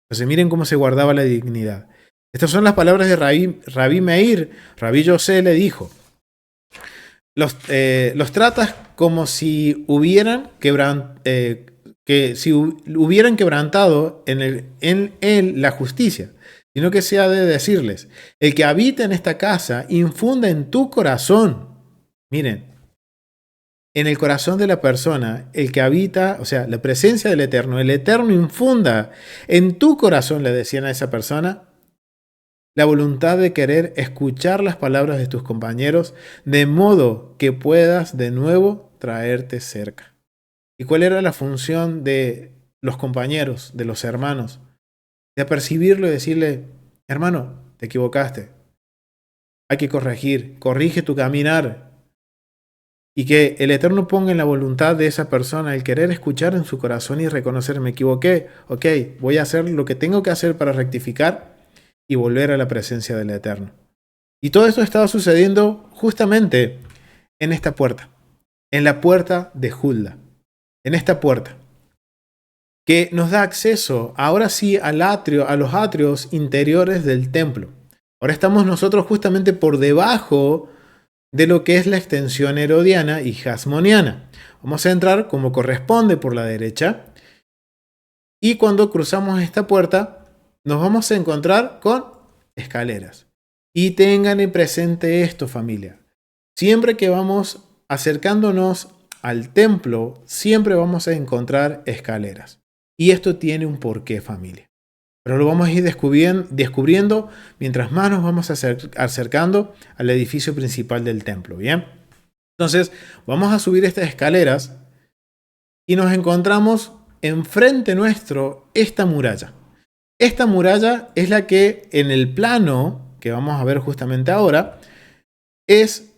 Entonces miren cómo se guardaba la dignidad. Estas son las palabras de Rabí Meir. Rabí Yosé le dijo, los tratas como si hubieran quebrantado en él la justicia, sino que se ha de decirles, el que habita en esta casa infunde en tu corazón, miren, en el corazón de la persona, el que habita, o sea, la presencia del Eterno, el Eterno infunda en tu corazón, le decían a esa persona, la voluntad de querer escuchar las palabras de tus compañeros, de modo que puedas de nuevo traerte cerca. ¿Y cuál era la función de los compañeros, de los hermanos? De apercibirlo y decirle, hermano, te equivocaste. Hay que corregir, corrige tu caminar. Y que el Eterno ponga en la voluntad de esa persona el querer escuchar en su corazón y reconocer, me equivoqué, ok, voy a hacer lo que tengo que hacer para rectificar y volver a la presencia del Eterno. Y todo esto estaba sucediendo justamente en esta puerta, en la puerta de Hulda, en esta puerta, que nos da acceso ahora sí al atrio, a los atrios interiores del templo. Ahora estamos nosotros justamente por debajo de lo que es la extensión herodiana y jasmoniana. Vamos a entrar como corresponde por la derecha y cuando cruzamos esta puerta nos vamos a encontrar con escaleras. Y tengan en presente esto, familia. Siempre que vamos acercándonos al templo, siempre vamos a encontrar escaleras. Y esto tiene un porqué, familia. Pero lo vamos a ir descubriendo mientras más nos vamos acercando al edificio principal del templo, ¿bien? Entonces, vamos a subir estas escaleras y nos encontramos enfrente nuestro esta muralla. Esta muralla es la que en el plano que vamos a ver justamente ahora es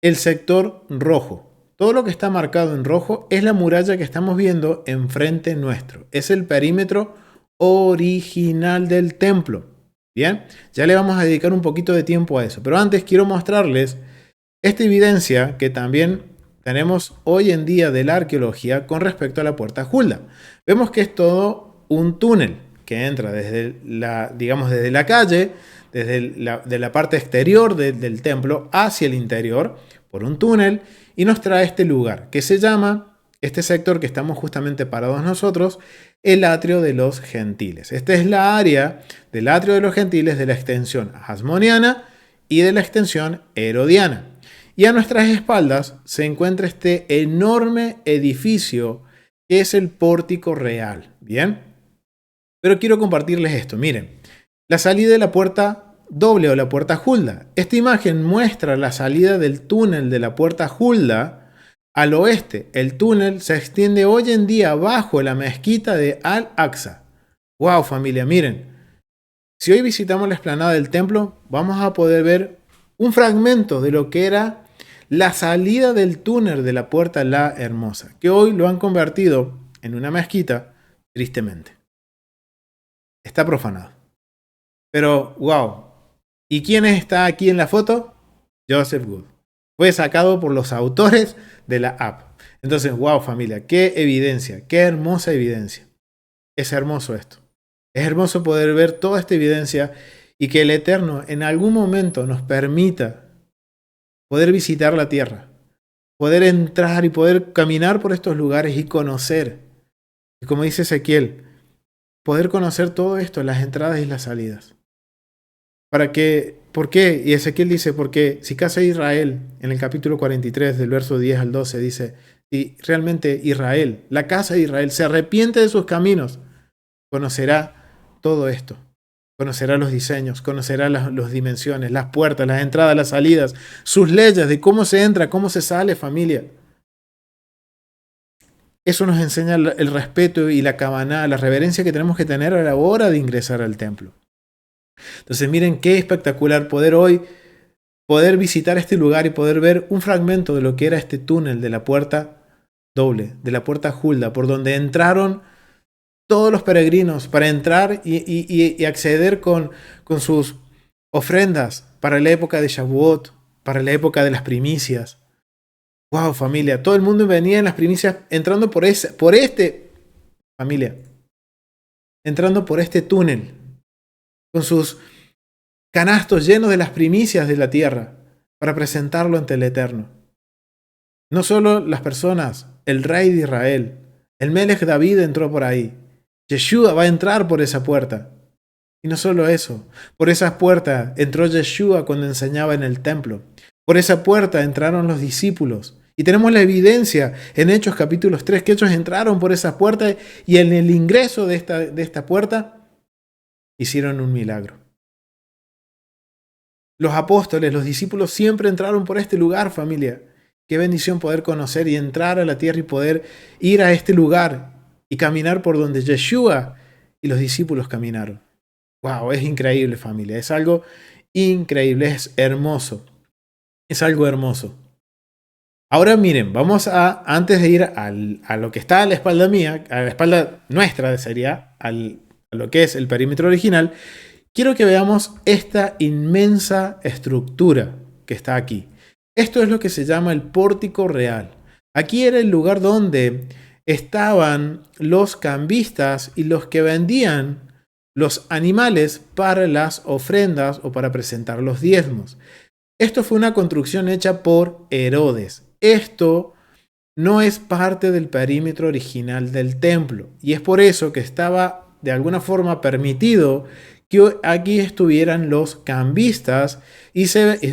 el sector rojo. Todo lo que está marcado en rojo es la muralla que estamos viendo enfrente nuestro. Es el perímetro original del templo. Bien, ya le vamos a dedicar un poquito de tiempo a eso. Pero antes quiero mostrarles esta evidencia que también tenemos hoy en día de la arqueología con respecto a la puerta Hulda. Vemos que es todo un túnel que entra desde desde la calle, de la parte exterior del templo hacia el interior, por un túnel, y nos trae este lugar que se llama, este sector que estamos justamente parados nosotros, el atrio de los gentiles. Esta es la área del atrio de los gentiles de la extensión hasmoniana y de la extensión herodiana. Y a nuestras espaldas se encuentra este enorme edificio que es el pórtico real. Bien, pero quiero compartirles esto. Miren, la salida de la puerta doble o la puerta Hulda. Esta imagen muestra la salida del túnel de la puerta Hulda al oeste. El túnel se extiende hoy en día bajo la mezquita de Al-Aqsa. ¡Wow, familia! Miren, si hoy visitamos la explanada del templo, vamos a poder ver un fragmento de lo que era la salida del túnel de la puerta La Hermosa, que hoy lo han convertido en una mezquita, tristemente. Está profanado. Pero, wow. ¿Y quién está aquí en la foto? Joseph Good. Fue sacado por los autores de la app. Entonces, wow, familia, qué evidencia, qué hermosa evidencia. Es hermoso esto. Es hermoso poder ver toda esta evidencia y que el Eterno en algún momento nos permita poder visitar la tierra, poder entrar y poder caminar por estos lugares y conocer. Y como dice Ezequiel, poder conocer todo esto, las entradas y las salidas. ¿Para qué? ¿Por qué? Y Ezequiel dice, porque si casa de Israel, en el capítulo 43, del verso 10 al 12, dice, si realmente Israel, la casa de Israel, se arrepiente de sus caminos, conocerá todo esto. Conocerá los diseños, conocerá las dimensiones, las puertas, las entradas, las salidas, sus leyes de cómo se entra, cómo se sale, familia. Eso nos enseña el respeto y la kavaná, la reverencia que tenemos que tener a la hora de ingresar al templo. Entonces miren qué espectacular poder visitar este lugar y poder ver un fragmento de lo que era este túnel de la puerta doble, de la puerta Hulda, por donde entraron todos los peregrinos para entrar y acceder con sus ofrendas para la época de Shavuot, para la época de las primicias. Wow, familia, todo el mundo venía en las primicias entrando entrando por este túnel, con sus canastos llenos de las primicias de la tierra, para presentarlo ante el Eterno. No solo las personas, el rey de Israel, el Melech David entró por ahí. Yeshua va a entrar por esa puerta. Y no solo eso, por esa puerta entró Yeshua cuando enseñaba en el templo. Por esa puerta entraron los discípulos. Y tenemos la evidencia en Hechos capítulos 3 que ellos entraron por esa puerta y en el ingreso de esta puerta hicieron un milagro. Los apóstoles, los discípulos siempre entraron por este lugar, familia. Qué bendición poder conocer y entrar a la tierra y poder ir a este lugar y caminar por donde Yeshua y los discípulos caminaron. Wow, es increíble, familia. Es algo increíble, es hermoso. Es algo hermoso. Ahora miren, antes de ir a lo que está a la espalda mía, a la espalda nuestra sería, a lo que es el perímetro original, quiero que veamos esta inmensa estructura que está aquí. Esto es lo que se llama el pórtico real. Aquí era el lugar donde estaban los cambistas y los que vendían los animales para las ofrendas o para presentar los diezmos. Esto fue una construcción hecha por Herodes. Esto no es parte del perímetro original del templo y es por eso que estaba de alguna forma permitido que aquí estuvieran los cambistas y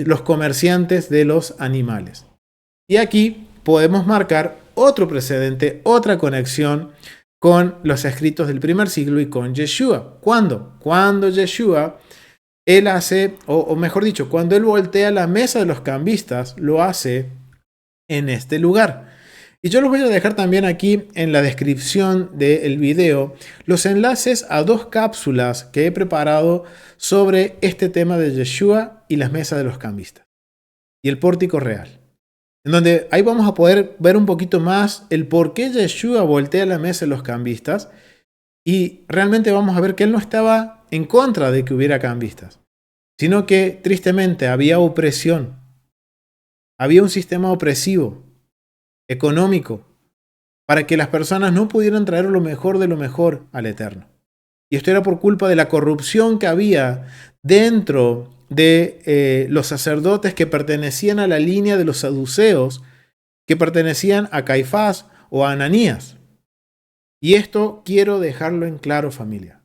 los comerciantes de los animales. Y aquí podemos marcar otro precedente, otra conexión con los escritos del primer siglo y con Yeshua. ¿Cuándo? Cuando Yeshua, él hace, o mejor dicho, cuando él voltea la mesa de los cambistas, lo hace en este lugar. Y yo los voy a dejar también aquí en la descripción del video los enlaces a dos cápsulas que he preparado sobre este tema de Yeshua y las mesas de los cambistas y el pórtico real, en donde ahí vamos a poder ver un poquito más el por qué Yeshua voltea la mesa de los cambistas y realmente vamos a ver que él no estaba en contra de que hubiera cambistas, sino que tristemente había opresión, había un sistema opresivo económico, para que las personas no pudieran traer lo mejor de lo mejor al Eterno. Y esto era por culpa de la corrupción que había dentro de los sacerdotes que pertenecían a la línea de los saduceos, que pertenecían a Caifás o a Ananías. Y esto quiero dejarlo en claro, familia.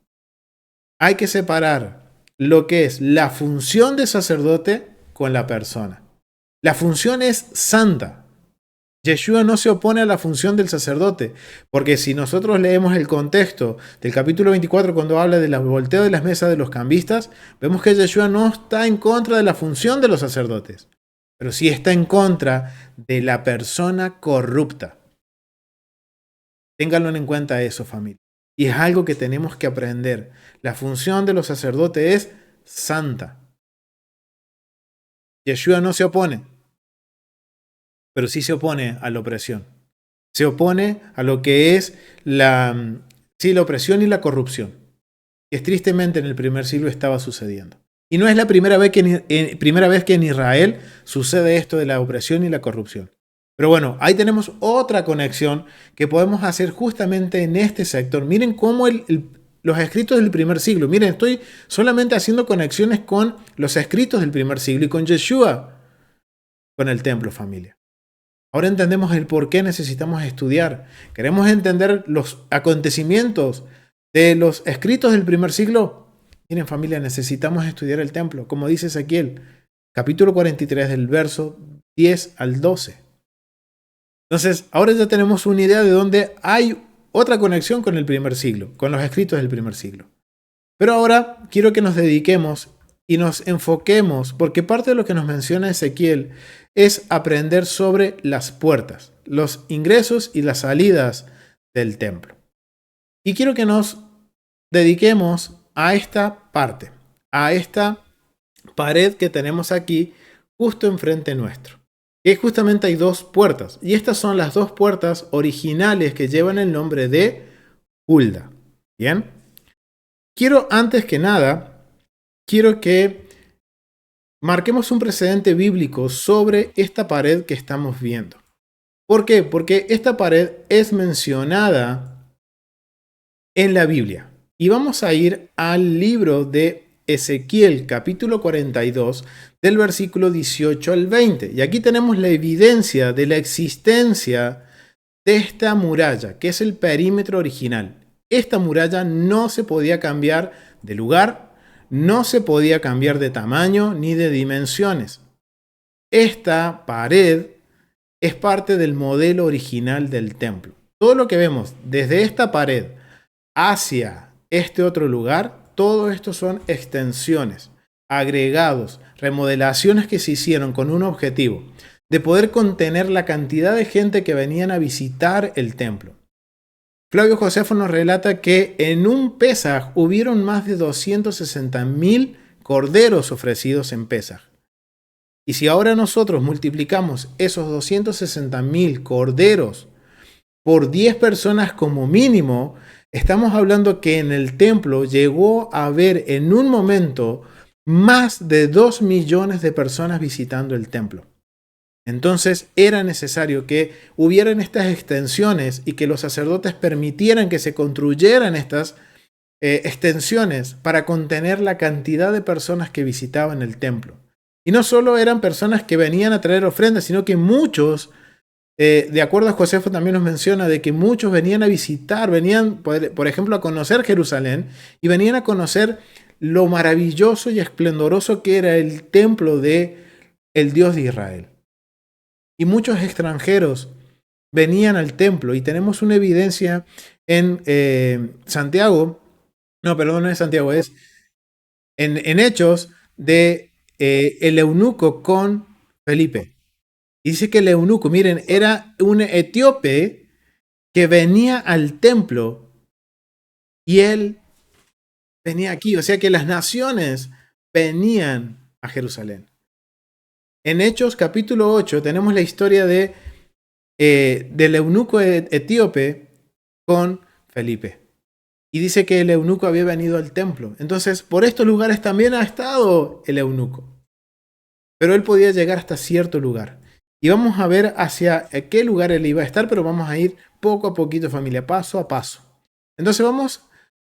Hay que separar lo que es la función de sacerdote con la persona. La función es santa. Yeshua no se opone a la función del sacerdote, porque si nosotros leemos el contexto del capítulo 24 cuando habla del volteo de las mesas de los cambistas, vemos que Yeshua no está en contra de la función de los sacerdotes, pero sí está en contra de la persona corrupta. Ténganlo en cuenta eso, familia. Y es algo que tenemos que aprender. La función de los sacerdotes es santa. Yeshua no se opone. pero sí se opone a la opresión. Se opone a lo que es la opresión y la corrupción, que tristemente en el primer siglo estaba sucediendo. Y no es la primera vez que en Israel sucede esto de la opresión y la corrupción. Pero bueno, ahí tenemos otra conexión que podemos hacer justamente en este sector. Miren cómo los escritos del primer siglo. Miren, estoy solamente haciendo conexiones con los escritos del primer siglo y con Yeshua, con el templo, familia. Ahora entendemos el por qué necesitamos estudiar. Queremos entender los acontecimientos de los escritos del primer siglo. Miren, familia, necesitamos estudiar el templo, como dice Ezequiel, capítulo 43 del verso 10 al 12. Entonces, ahora ya tenemos una idea de dónde hay otra conexión con el primer siglo, con los escritos del primer siglo. Pero ahora quiero que nos dediquemos y nos enfoquemos, porque parte de lo que nos menciona Ezequiel es aprender sobre las puertas, los ingresos y las salidas del templo. Y quiero que nos dediquemos a esta parte, a esta pared que tenemos aquí justo enfrente nuestro. Y justamente hay dos puertas, y estas son las dos puertas originales que llevan el nombre de Hulda. ¿Bien? Quiero, antes que nada, quiero que marquemos un precedente bíblico sobre esta pared que estamos viendo. ¿Por qué? Porque esta pared es mencionada en la Biblia. Y vamos a ir al libro de Ezequiel, capítulo 42, del versículo 18 al 20. Y aquí tenemos la evidencia de la existencia de esta muralla, que es el perímetro original. Esta muralla no se podía cambiar de lugar, no se podía cambiar de tamaño ni de dimensiones. Esta pared es parte del modelo original del templo. Todo lo que vemos desde esta pared hacia este otro lugar, todo esto son extensiones, agregados, remodelaciones que se hicieron con un objetivo, de poder contener la cantidad de gente que venían a visitar el templo. Flavio Josefo nos relata que en un Pesaj hubieron más de 260.000 corderos ofrecidos en Pesaj. Y si ahora nosotros multiplicamos esos 260.000 corderos por 10 personas como mínimo, estamos hablando que en el templo llegó a haber en un momento más de 2 millones de personas visitando el templo. Entonces era necesario que hubieran estas extensiones y que los sacerdotes permitieran que se construyeran estas extensiones para contener la cantidad de personas que visitaban el templo. Y no solo eran personas que venían a traer ofrendas, sino que muchos, de acuerdo a Josefo también nos menciona de que muchos venían a visitar, venían, por ejemplo, a conocer Jerusalén y venían a conocer lo maravilloso y esplendoroso que era el templo de el Dios de Israel. Y muchos extranjeros venían al templo y tenemos una evidencia en Santiago, no es Santiago, es en Hechos de el eunuco con Felipe. Y dice que el eunuco, miren, era un etíope que venía al templo y él venía aquí. O sea que las naciones venían a Jerusalén. En Hechos capítulo 8 tenemos la historia del eunuco etíope con Felipe. Y dice que el eunuco había venido al templo. Entonces, por estos lugares también ha estado el eunuco. Pero él podía llegar hasta cierto lugar. Y vamos a ver hacia qué lugar él iba a estar, pero vamos a ir poco a poquito, familia, paso a paso. Entonces vamos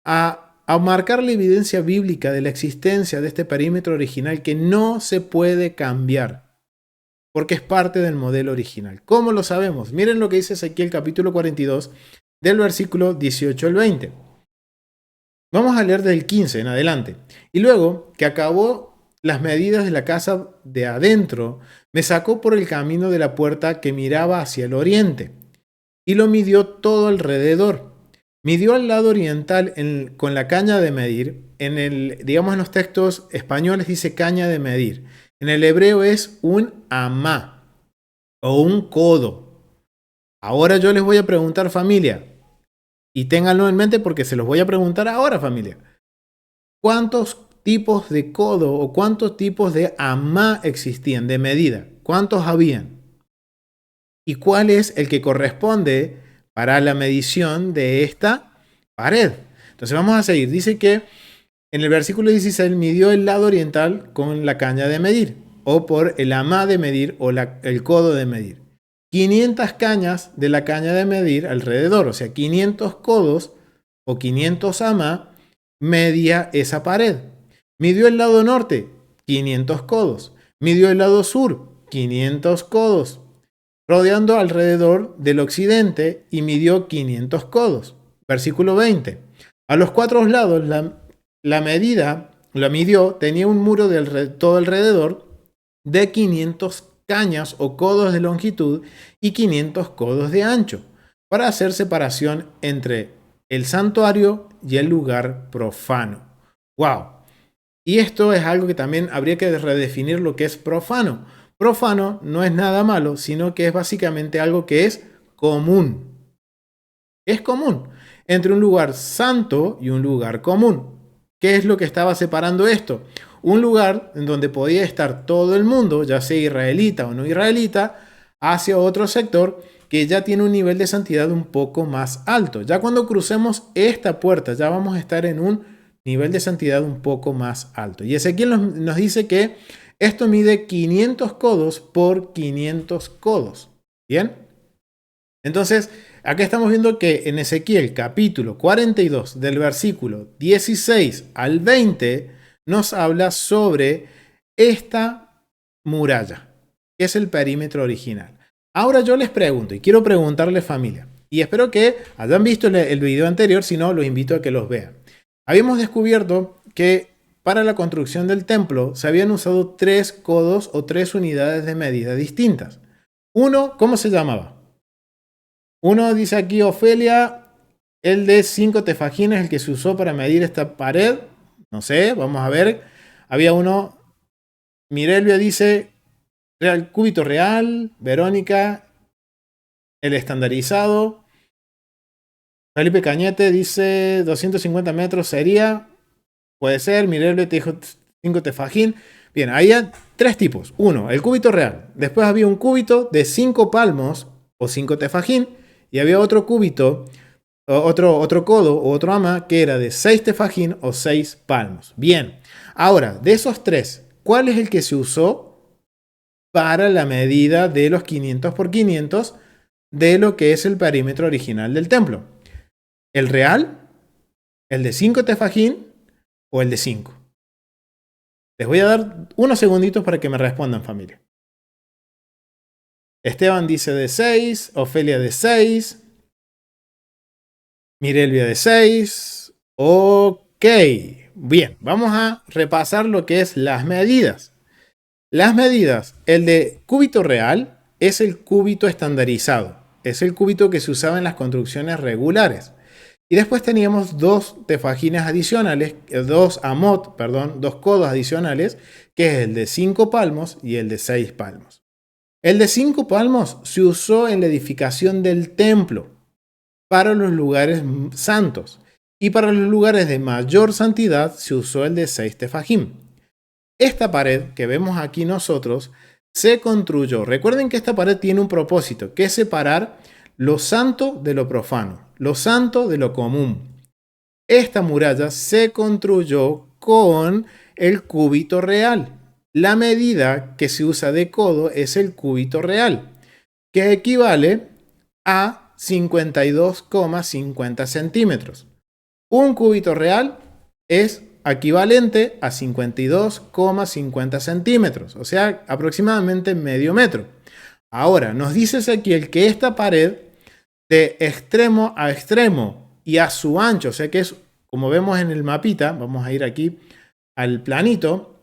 a marcar la evidencia bíblica de la existencia de este perímetro original que no se puede cambiar, porque es parte del modelo original. ¿Cómo lo sabemos? Miren lo que dice Ezequiel capítulo 42, del versículo 18 al 20. Vamos a leer del 15 en adelante. Y luego que acabó las medidas de la casa de adentro, me sacó por el camino de la puerta que miraba hacia el oriente, y lo midió todo alrededor. Midió al lado oriental con la caña de medir. Digamos en los textos españoles dice caña de medir. En el hebreo es un amá o un codo. Ahora yo les voy a preguntar, familia, y ténganlo en mente porque se los voy a preguntar ahora, familia. ¿Cuántos tipos de codo o cuántos tipos de amá existían, de medida? ¿Cuántos habían? y cuál es el que corresponde para la medición de esta pared. Entonces vamos a seguir. Dice que en el versículo 16 midió el lado oriental con la caña de medir, o por el amá de medir, o el codo de medir. 500 cañas de la caña de medir alrededor, o sea, 500 codos o 500 amá medía esa pared. Midió el lado norte, 500 codos. Midió el lado sur, 500 codos, rodeando alrededor del occidente, y midió 500 codos. Versículo 20. A los 4 lados la midió, tenía un muro de todo alrededor de 500 cañas o codos de longitud y 500 codos de ancho, para hacer separación entre el santuario y el lugar profano. ¡Wow! Y esto es algo que también habría que redefinir lo que es profano. Profano no es nada malo, sino que es básicamente algo que es común. Es común entre un lugar santo y un lugar común. ¿Qué es lo que estaba separando esto? Un lugar en donde podía estar todo el mundo, ya sea israelita o no israelita, hacia otro sector que ya tiene un nivel de santidad un poco más alto. Ya cuando crucemos esta puerta, ya vamos a estar en un nivel de santidad un poco más alto. Y Ezequiel nos dice que esto mide 500 codos por 500 codos. ¿Bien? Entonces, acá estamos viendo que en Ezequiel capítulo 42, del versículo 16 al 20, nos habla sobre esta muralla, que es el perímetro original. Ahora yo les pregunto, y quiero preguntarle familia, y espero que hayan visto el video anterior, si no, los invito a que los vean. Habíamos descubierto que para la construcción del templo se habían usado 3 codos o 3 unidades de medida distintas. Uno, ¿cómo se llamaba? Uno dice aquí, Ofelia, el de 5 tefajines, el que se usó para medir esta pared. No sé, vamos a ver. Había uno, Mirelvia dice, cúbito real. Verónica, el estandarizado. Felipe Cañete dice 250 metros sería. Puede ser. Mirelvia te dijo 5 tefajín. Bien, había 3 tipos. Uno, el cúbito real. Después había un cúbito de 5 palmos o 5 tefajín. Y había otro cúbito, otro codo o otro ama que era de 6 tefajín o 6 palmos. Bien, ahora, de esos 3, ¿cuál es el que se usó para la medida de los 500 por 500 de lo que es el perímetro original del templo? ¿El real, el de 5 tefajín o el de 5? Les voy a dar unos segunditos para que me respondan, familia. Esteban dice de 6, Ofelia de 6, Mirelvia de 6. Ok, bien, vamos a repasar lo que es las medidas. Las medidas, el de cúbito real es el cúbito estandarizado, es el cúbito que se usaba en las construcciones regulares. Y después teníamos 2 tefajines adicionales, 2 codos adicionales, que es el de 5 palmos y el de 6 palmos. El de 5 palmos se usó en la edificación del templo para los lugares santos, y para los lugares de mayor santidad se usó el de 6 tefajim. Esta pared que vemos aquí nosotros se construyó. Recuerden que esta pared tiene un propósito, que es separar lo santo de lo profano, lo santo de lo común. Esta muralla se construyó con el cúbito real. La medida que se usa de codo es el cúbito real, que equivale a 52,50 centímetros. Un cúbito real es equivalente a 52,50 centímetros, o sea, aproximadamente medio metro. Ahora, nos dice Ezequiel que esta pared de extremo a extremo y a su ancho, o sea que es, como vemos en el mapita, vamos a ir aquí al planito,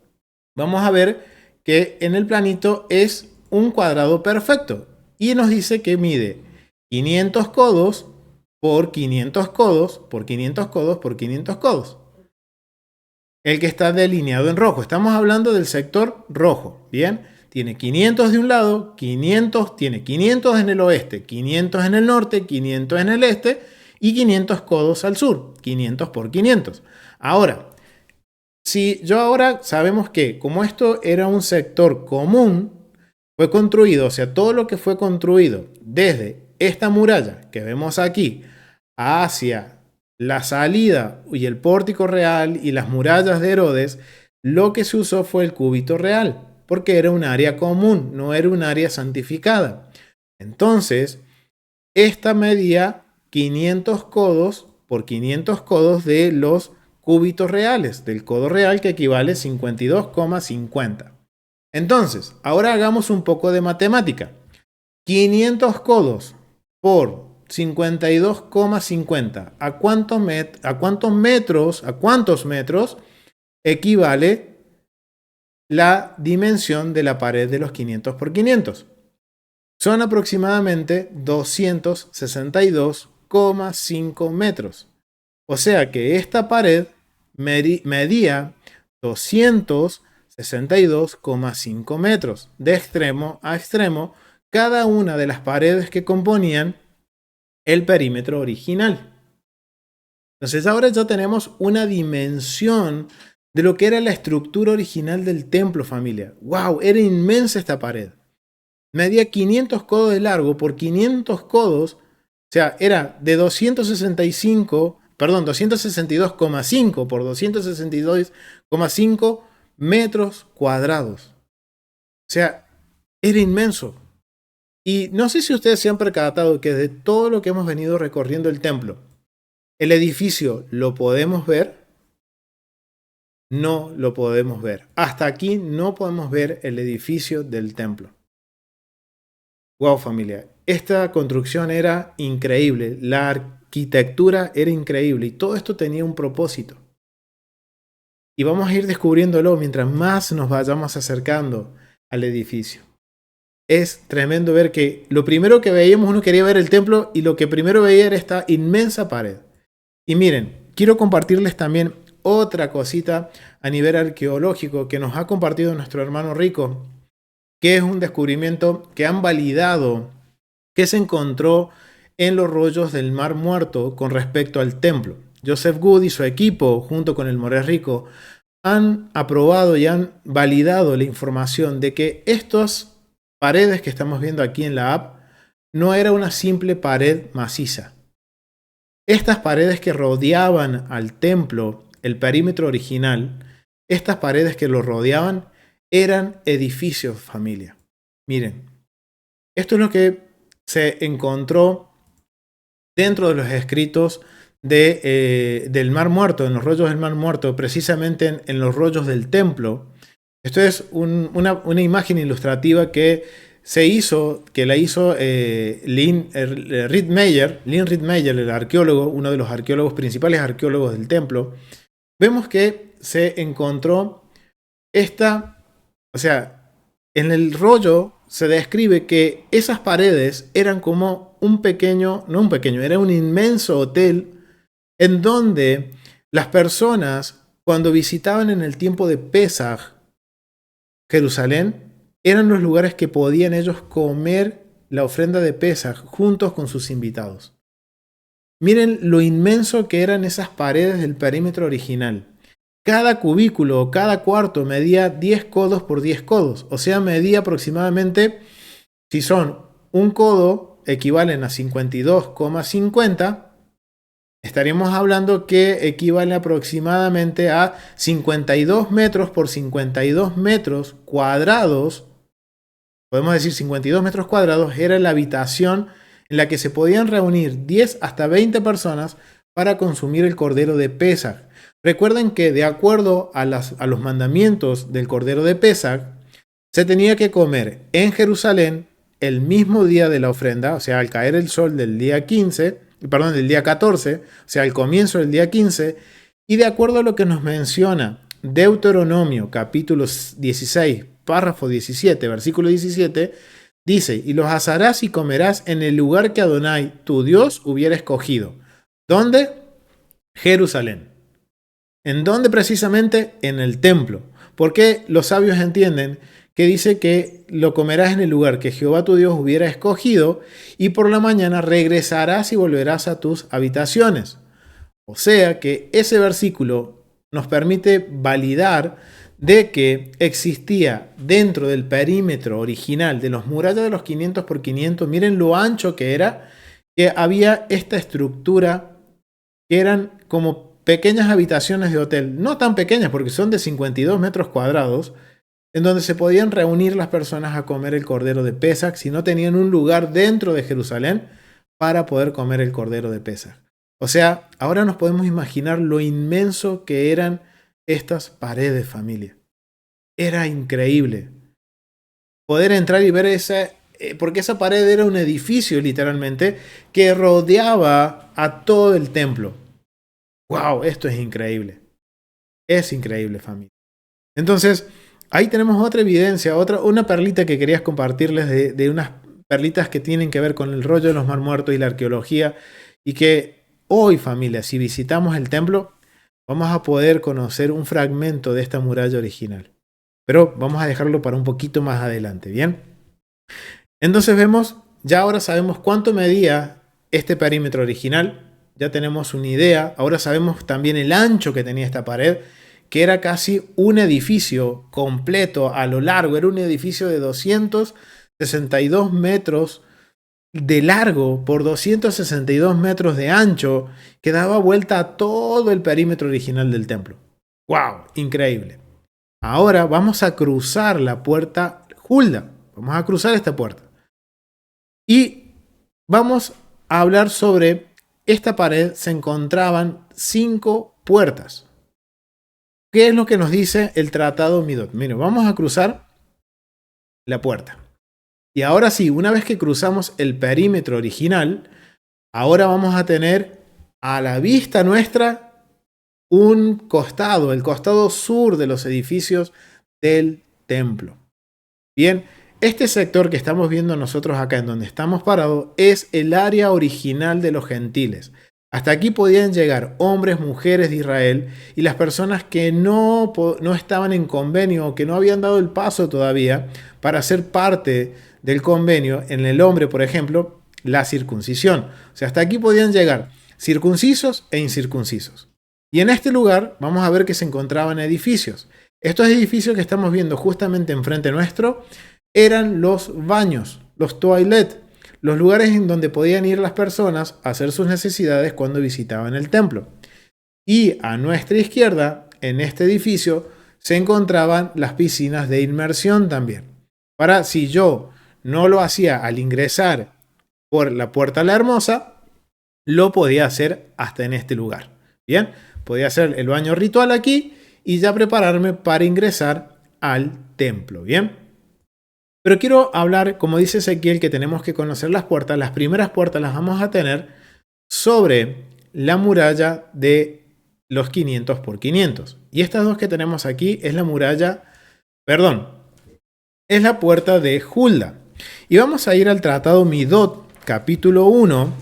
vamos a ver que en el planito es un cuadrado perfecto y nos dice que mide 500 codos por 500 codos por 500 codos por 500 codos. El que está delineado en rojo. Estamos hablando del sector rojo. Bien, tiene 500 de un lado, tiene 500 en el oeste, 500 en el norte, 500 en el este y 500 codos al sur. 500 por 500. Ahora, si yo ahora sabemos que como esto era un sector común, fue construido, o sea, todo lo que fue construido desde esta muralla que vemos aquí hacia la salida y el pórtico real y las murallas de Herodes, lo que se usó fue el cúbito real, porque era un área común, no era un área santificada. Entonces, esta medía 500 codos por 500 codos de los cúbitos reales, del codo real que equivale a 52,50. Entonces, ahora hagamos un poco de matemática. 500 codos por 52,50. ¿A cuántos metros equivale la dimensión de la pared de los 500 por 500? Son aproximadamente 262,5 metros. O sea que esta pared medía 262,5 metros de extremo a extremo, cada una de las paredes que componían el perímetro original. Entonces ahora ya tenemos una dimensión de lo que era la estructura original del templo, familia. ¡Wow! Era inmensa esta pared. Medía 500 codos de largo por 500 codos, o sea, era de 262,5 por 262,5 metros cuadrados. O sea, era inmenso. Y no sé si ustedes se han percatado que de todo lo que hemos venido recorriendo el templo, el edificio lo podemos ver, no lo podemos ver. Hasta aquí no podemos ver el edificio del templo. Wow, familia, esta construcción era increíble, la arquitectura era increíble y todo esto tenía un propósito. Y vamos a ir descubriéndolo mientras más nos vayamos acercando al edificio. Es tremendo ver que lo primero que veíamos, uno quería ver el templo y lo que primero veía era esta inmensa pared. Y miren, quiero compartirles también otra cosita a nivel arqueológico que nos ha compartido nuestro hermano Rico, que es un descubrimiento que han validado, que se encontró en los rollos del Mar Muerto con respecto al templo. Joseph Good y su equipo, junto con el Morés Rico, han aprobado y han validado la información de que estas paredes que estamos viendo aquí en la app no era una simple pared maciza. Estas paredes que rodeaban al templo, el perímetro original, estas paredes que lo rodeaban eran edificios, familia. Miren, esto es lo que se encontró dentro de los escritos del Mar Muerto, en los rollos del Mar Muerto, precisamente en los rollos del templo. Esto es una imagen ilustrativa que la hizo Lynn Rittmeyer, el arqueólogo, uno de los arqueólogos, principales arqueólogos del templo. Vemos que se encontró o sea, en el rollo se describe que esas paredes eran como era un inmenso hotel en donde las personas, cuando visitaban en el tiempo de Pesaj Jerusalén, eran los lugares que podían ellos comer la ofrenda de Pesaj juntos con sus invitados. Miren lo inmenso que eran esas paredes del perímetro original. Cada cubículo o cada cuarto medía 10 codos por 10 codos. O sea, medía aproximadamente, si son un codo, equivalen a 52,50. Estaríamos hablando que equivale aproximadamente a 52 metros por 52 metros cuadrados. Podemos decir 52 metros cuadrados era la habitación en la que se podían reunir 10 hasta 20 personas para consumir el cordero de Pesaj. Recuerden que de acuerdo a los mandamientos del cordero de Pesaj, se tenía que comer en Jerusalén el mismo día de la ofrenda, o sea, al caer el sol del día 14, o sea, al comienzo del día 15, y de acuerdo a lo que nos menciona Deuteronomio, capítulo 16, párrafo 17, versículo 17, dice, y los asarás y comerás en el lugar que Adonai, tu Dios, hubiera escogido. ¿Dónde? Jerusalén. ¿En dónde precisamente? En el templo. Porque los sabios entienden que dice que lo comerás en el lugar que Jehová tu Dios hubiera escogido y por la mañana regresarás y volverás a tus habitaciones. O sea que ese versículo nos permite validar de que existía dentro del perímetro original de los murallas de los 500 por 500, miren lo ancho que era, que había esta estructura que eran como pequeñas habitaciones de hotel, no tan pequeñas porque son de 52 metros cuadrados, en donde se podían reunir las personas a comer el cordero de Pesaj si no tenían un lugar dentro de Jerusalén para poder comer el cordero de Pesaj. O sea, ahora nos podemos imaginar lo inmenso que eran estas paredes, familia. Era increíble poder entrar y ver porque esa pared era un edificio literalmente que rodeaba a todo el templo. ¡Wow! Esto es increíble. Es increíble, familia. Entonces, ahí tenemos otra evidencia, una perlita que querías compartirles de unas perlitas que tienen que ver con el rollo de los Mar Muertos y la arqueología, y que hoy, familia, si visitamos el templo, vamos a poder conocer un fragmento de esta muralla original. Pero vamos a dejarlo para un poquito más adelante, ¿bien? Entonces vemos, ya ahora sabemos cuánto medía este perímetro original, ya tenemos una idea, ahora sabemos también el ancho que tenía esta pared, que era casi un edificio completo a lo largo, era un edificio de 262 metros de largo por 262 metros de ancho, que daba vuelta a todo el perímetro original del templo. ¡Wow! Increíble. Ahora vamos a cruzar la puerta Hulda, vamos a cruzar esta puerta. Y vamos a hablar sobre esta pared. Se encontraban 5 puertas. ¿Qué es lo que nos dice el Tratado Midot? Miren, vamos a cruzar la puerta. Y ahora sí, una vez que cruzamos el perímetro original, ahora vamos a tener a la vista nuestra un costado, el costado sur de los edificios del templo. Bien, este sector que estamos viendo nosotros acá, en donde estamos parados, es el área original de los gentiles. Hasta aquí podían llegar hombres, mujeres de Israel y las personas que no estaban en convenio o que no habían dado el paso todavía para ser parte del convenio. En el hombre, por ejemplo, la circuncisión. O sea, hasta aquí podían llegar circuncisos e incircuncisos. Y en este lugar vamos a ver que se encontraban edificios. Estos edificios que estamos viendo justamente enfrente nuestro eran los baños, los toilets, los lugares en donde podían ir las personas a hacer sus necesidades cuando visitaban el templo. Y a nuestra izquierda, en este edificio, se encontraban las piscinas de inmersión también. Para si yo no lo hacía al ingresar por la Puerta La Hermosa, lo podía hacer hasta en este lugar. Bien, podía hacer el baño ritual aquí y ya prepararme para ingresar al templo. Bien. Pero quiero hablar, como dice Ezequiel, que tenemos que conocer las puertas. Las primeras puertas las vamos a tener sobre la muralla de los 500 por 500. Y estas dos que tenemos aquí es la muralla, es la puerta de Hulda. Y vamos a ir al Tratado Midot, capítulo 1,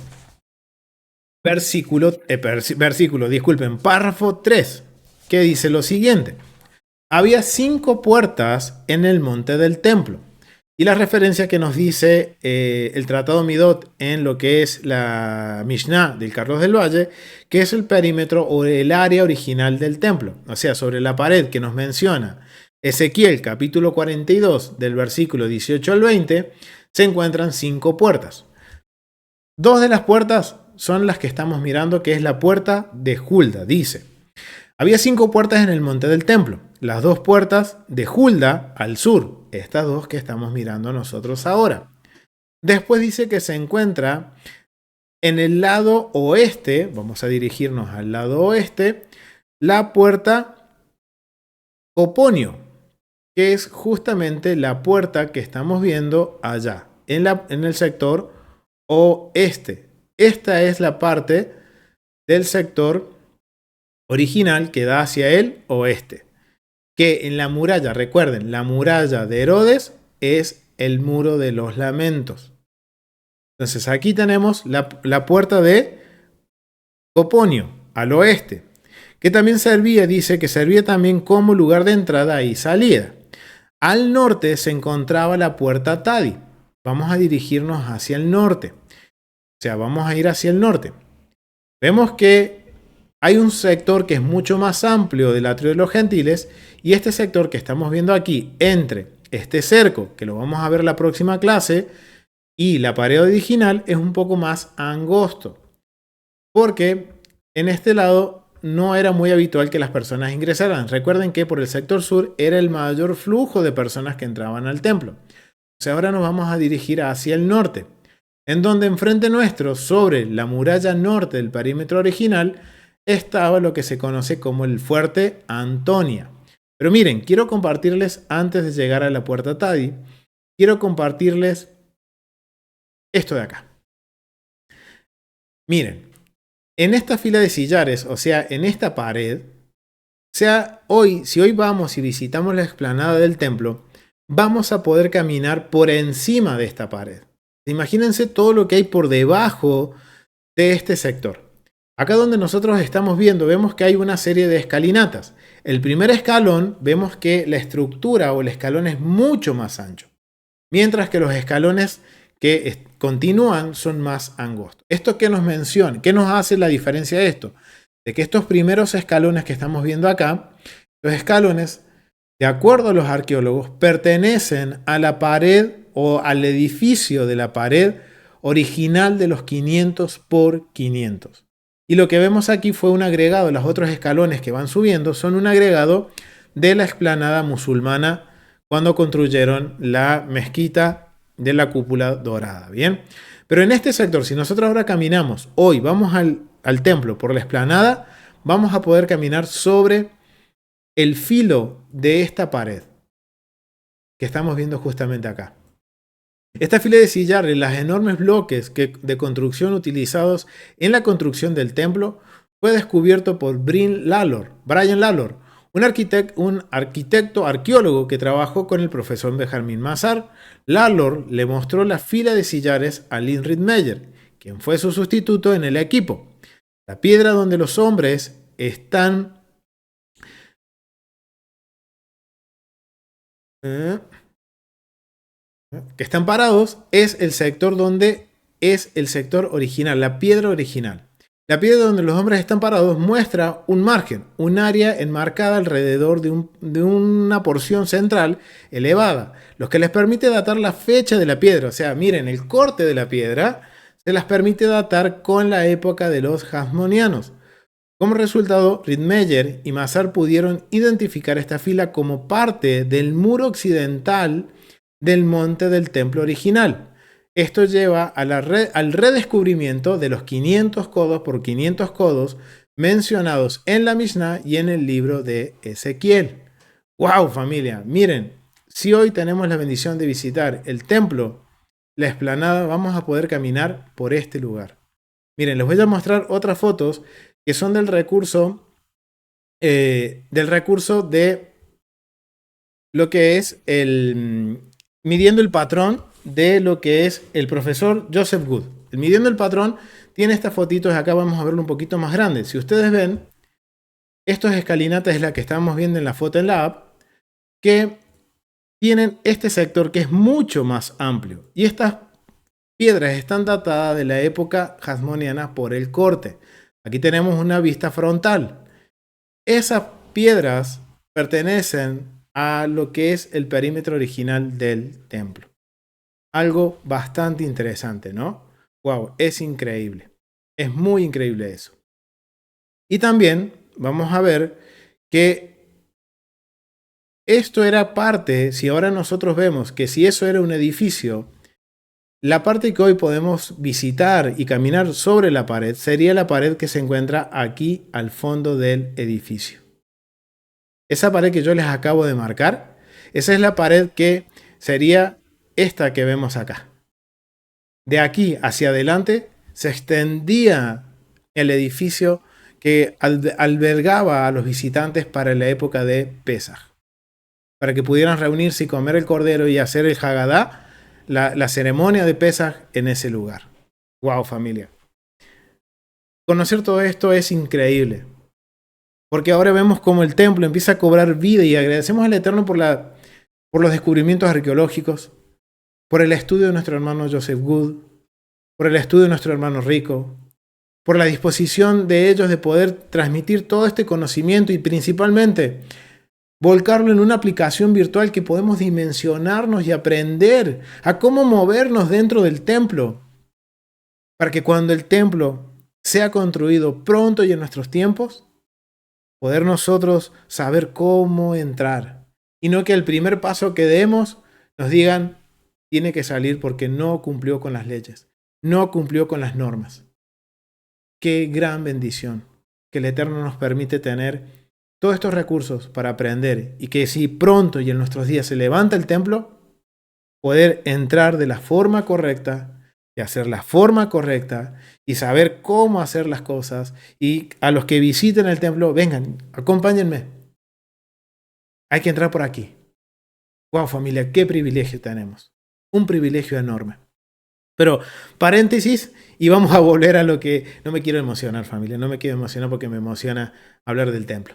párrafo 3, que dice lo siguiente. Había 5 puertas en el monte del templo. Y la referencia que nos dice el Tratado Midot en lo que es la Mishnah del Carlos del Valle, que es el perímetro o el área original del templo. O sea, sobre la pared que nos menciona Ezequiel capítulo 42 del versículo 18 al 20, se encuentran 5 puertas. 2 de las puertas son las que estamos mirando, que es la puerta de Hulda, dice. Había 5 puertas en el monte del templo. Las 2 puertas de Hulda al sur, estas 2 que estamos mirando nosotros ahora. Después dice que se encuentra en el lado oeste, vamos a dirigirnos al lado oeste, la puerta Coponio, que es justamente la puerta que estamos viendo allá, en el sector oeste. Esta es la parte del sector original que da hacia el oeste. Que en la muralla, recuerden, la muralla de Herodes es el muro de los lamentos. Entonces aquí tenemos la puerta de Coponio, al oeste, que también dice que servía también como lugar de entrada y salida. Al norte se encontraba la puerta Tadi. Vamos a dirigirnos hacia el norte. O sea, vamos a ir hacia el norte. Vemos que hay un sector que es mucho más amplio del atrio de los gentiles y este sector que estamos viendo aquí entre este cerco, que lo vamos a ver en la próxima clase, y la pared original es un poco más angosto, porque en este lado no era muy habitual que las personas ingresaran. Recuerden que por el sector sur era el mayor flujo de personas que entraban al templo. O sea, ahora nos vamos a dirigir hacia el norte, en donde enfrente nuestro, sobre la muralla norte del perímetro original, estaba lo que se conoce como el fuerte Antonia. Pero miren, quiero compartirles, antes de llegar a la puerta Tadi, quiero compartirles esto de acá. Miren, en esta fila de sillares, o sea, en esta pared, si hoy vamos y visitamos la explanada del templo, vamos a poder caminar por encima de esta pared. Imagínense todo lo que hay por debajo de este sector. Acá donde nosotros estamos viendo, vemos que hay una serie de escalinatas. El primer escalón, vemos que la estructura o el escalón es mucho más ancho, mientras que los escalones que continúan son más angostos. ¿Esto qué nos menciona? ¿Qué nos hace la diferencia de esto? De que estos primeros escalones que estamos viendo acá, los escalones, de acuerdo a los arqueólogos, pertenecen a la pared o al edificio de la pared original de los 500 por 500. Y lo que vemos aquí fue un agregado, los otros escalones que van subiendo son un agregado de la explanada musulmana cuando construyeron la mezquita de la cúpula dorada, ¿bien? Pero en este sector, si nosotros ahora caminamos, hoy vamos al templo por la explanada, vamos a poder caminar sobre el filo de esta pared que estamos viendo justamente acá. Esta fila de sillares, los enormes bloques de construcción utilizados en la construcción del templo, fue descubierto por Brian Lalor, un arquitecto arqueólogo que trabajó con el profesor Benjamin Mazar. Lalor le mostró la fila de sillares a Lynn Rittmeyer, quien fue su sustituto en el equipo. La piedra donde los hombres están parados es el sector donde es el sector original, la piedra original. La piedra donde los hombres están parados muestra un margen, un área enmarcada alrededor de una porción central elevada, lo que les permite datar la fecha de la piedra. O sea, miren, el corte de la piedra se las permite datar con la época de los hasmonianos. Como resultado, Rittmeyer y Mazar pudieron identificar esta fila como parte del muro occidental del monte del templo original. Esto lleva al redescubrimiento de los 500 codos por 500 codos mencionados en la Mishnah y en el libro de Ezequiel. ¡Wow, familia! Miren, si hoy tenemos la bendición de visitar el templo, la explanada, vamos a poder caminar por este lugar. Miren, les voy a mostrar otras fotos que son del recurso de lo que es midiendo el patrón de lo que es el profesor Joseph Good. El midiendo el patrón tiene estas fotitos, acá vamos a verlo un poquito más grande. Si ustedes ven, estos escalinatas es la que estamos viendo en la foto en la app, que tienen este sector que es mucho más amplio. Y estas piedras están datadas de la época hasmoniana por el corte. Aquí tenemos una vista frontal. Esas piedras pertenecen a lo que es el perímetro original del templo. Algo bastante interesante, ¿no? Wow, es increíble. Es muy increíble eso. Y también vamos a ver que esto era parte, si ahora nosotros vemos que si eso era un edificio, la parte que hoy podemos visitar y caminar sobre la pared sería la pared que se encuentra aquí al fondo del edificio. Esa pared que yo les acabo de marcar, esa es la pared que sería esta que vemos acá. De aquí hacia adelante se extendía el edificio que albergaba a los visitantes para la época de Pesaj, para que pudieran reunirse y comer el cordero y hacer el Hagadá, la ceremonia de Pesaj en ese lugar. ¡Wow, familia! Conocer todo esto es increíble, porque ahora vemos cómo el templo empieza a cobrar vida y agradecemos al Eterno por los descubrimientos arqueológicos, por el estudio de nuestro hermano Joseph Good, por el estudio de nuestro hermano Rico, por la disposición de ellos de poder transmitir todo este conocimiento y principalmente volcarlo en una aplicación virtual que podemos dimensionarnos y aprender a cómo movernos dentro del templo, para que cuando el templo sea construido pronto y en nuestros tiempos, poder nosotros saber cómo entrar. Y no que el primer paso que demos nos digan, tiene que salir porque no cumplió con las leyes, no cumplió con las normas. Qué gran bendición que el Eterno nos permite tener todos estos recursos para aprender y que si pronto y en nuestros días se levanta el templo, poder entrar de la forma correcta y hacer la forma correcta y saber cómo hacer las cosas. Y a los que visiten el templo, vengan, acompáñenme. Hay que entrar por aquí. Wow, familia, qué privilegio tenemos. Un privilegio enorme. Pero, paréntesis, y vamos a volver a lo que... No me quiero emocionar, familia, no me quiero emocionar porque me emociona hablar del templo.